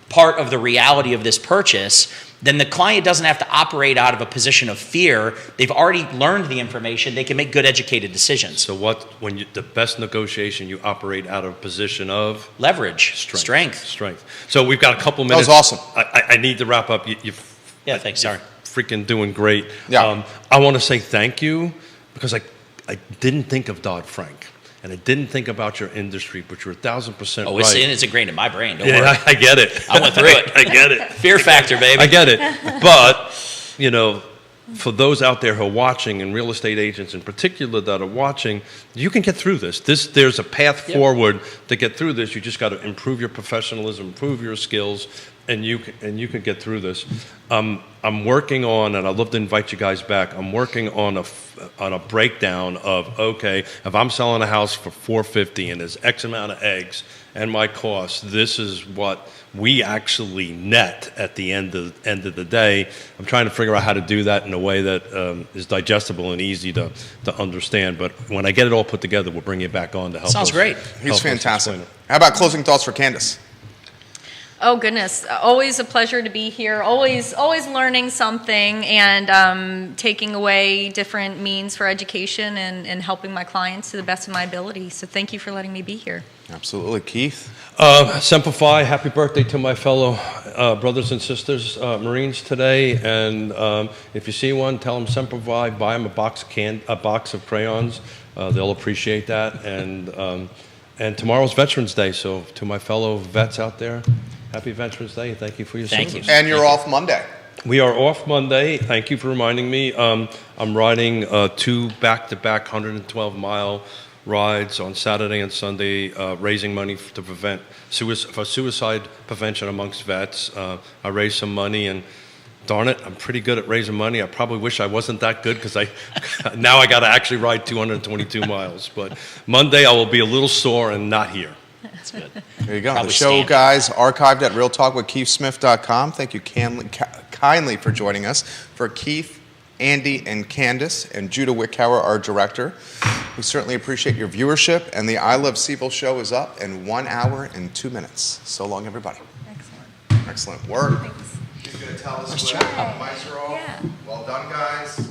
part of the reality of this purchase, then the client doesn't have to operate out of a position of fear. They've already learned the information. They can make good educated decisions. So the best negotiation, you operate out of a position of Leverage, strength. Strength. So we've got a couple That was minutes. awesome. I need to wrap up. Yeah, thanks. Sorry. Freaking doing great. Yeah. I want to say thank you because I didn't think of Dodd-Frank and I didn't think about your industry, but you're 1,000% Oh, right. it's ingrained in my brain. Don't Yeah, worry. I get it. I went through it. I get it. Fear factor, baby. I get it. But, for those out there who are watching, and real estate agents in particular that are watching, you can get through this. There's a path forward to get through this. You just got to improve your professionalism, improve your skills, and you can get through this. I'm working on, and I'd love to invite you guys back. I'm working on a breakdown of, okay, if I'm selling a house for $450 and there's X amount of eggs and my cost, this is what we actually net at the end of the day. I'm trying to figure out how to do that in a way that is digestible and easy to understand. But when I get it all put together, we'll bring you back on to help. Sounds great. He's us fantastic. explain it. How about closing thoughts for Candace? Oh goodness, always a pleasure to be here. Always learning something and taking away different means for education and helping my clients to the best of my ability. So thank you for letting me be here. Absolutely. Keith? Semper Fi, happy birthday to my fellow brothers and sisters, Marines today. And if you see one, tell them Semper Fi, buy them a box of crayons. They'll appreciate that. And tomorrow's Veterans Day, so to my fellow vets out there, happy Veterans Day. Thank you for your Thank service. you. And you're off Monday. We are off Monday. Thank you for reminding me. I'm riding 2 back-to-back 112-mile rides on Saturday and Sunday, raising money to prevent suicide prevention amongst vets. I raised some money, and darn it, I'm pretty good at raising money. I probably wish I wasn't that good because now I got to actually ride 222 miles. But Monday I will be a little sore and not here. That's good. There you go. Probably The show, stand. guys, archived at realtalkwithkeithsmith.com. Thank you kindly for joining us. For Keith, Andy and Candace, and Judah Wickhauer, our director. We certainly appreciate your viewership, and the I Love Seville show is up in 1 hour and 2 minutes. So long, everybody. Excellent. Excellent work. Thanks. She's going to tell us Nice when job. the mics are off. Yeah. Well done, guys.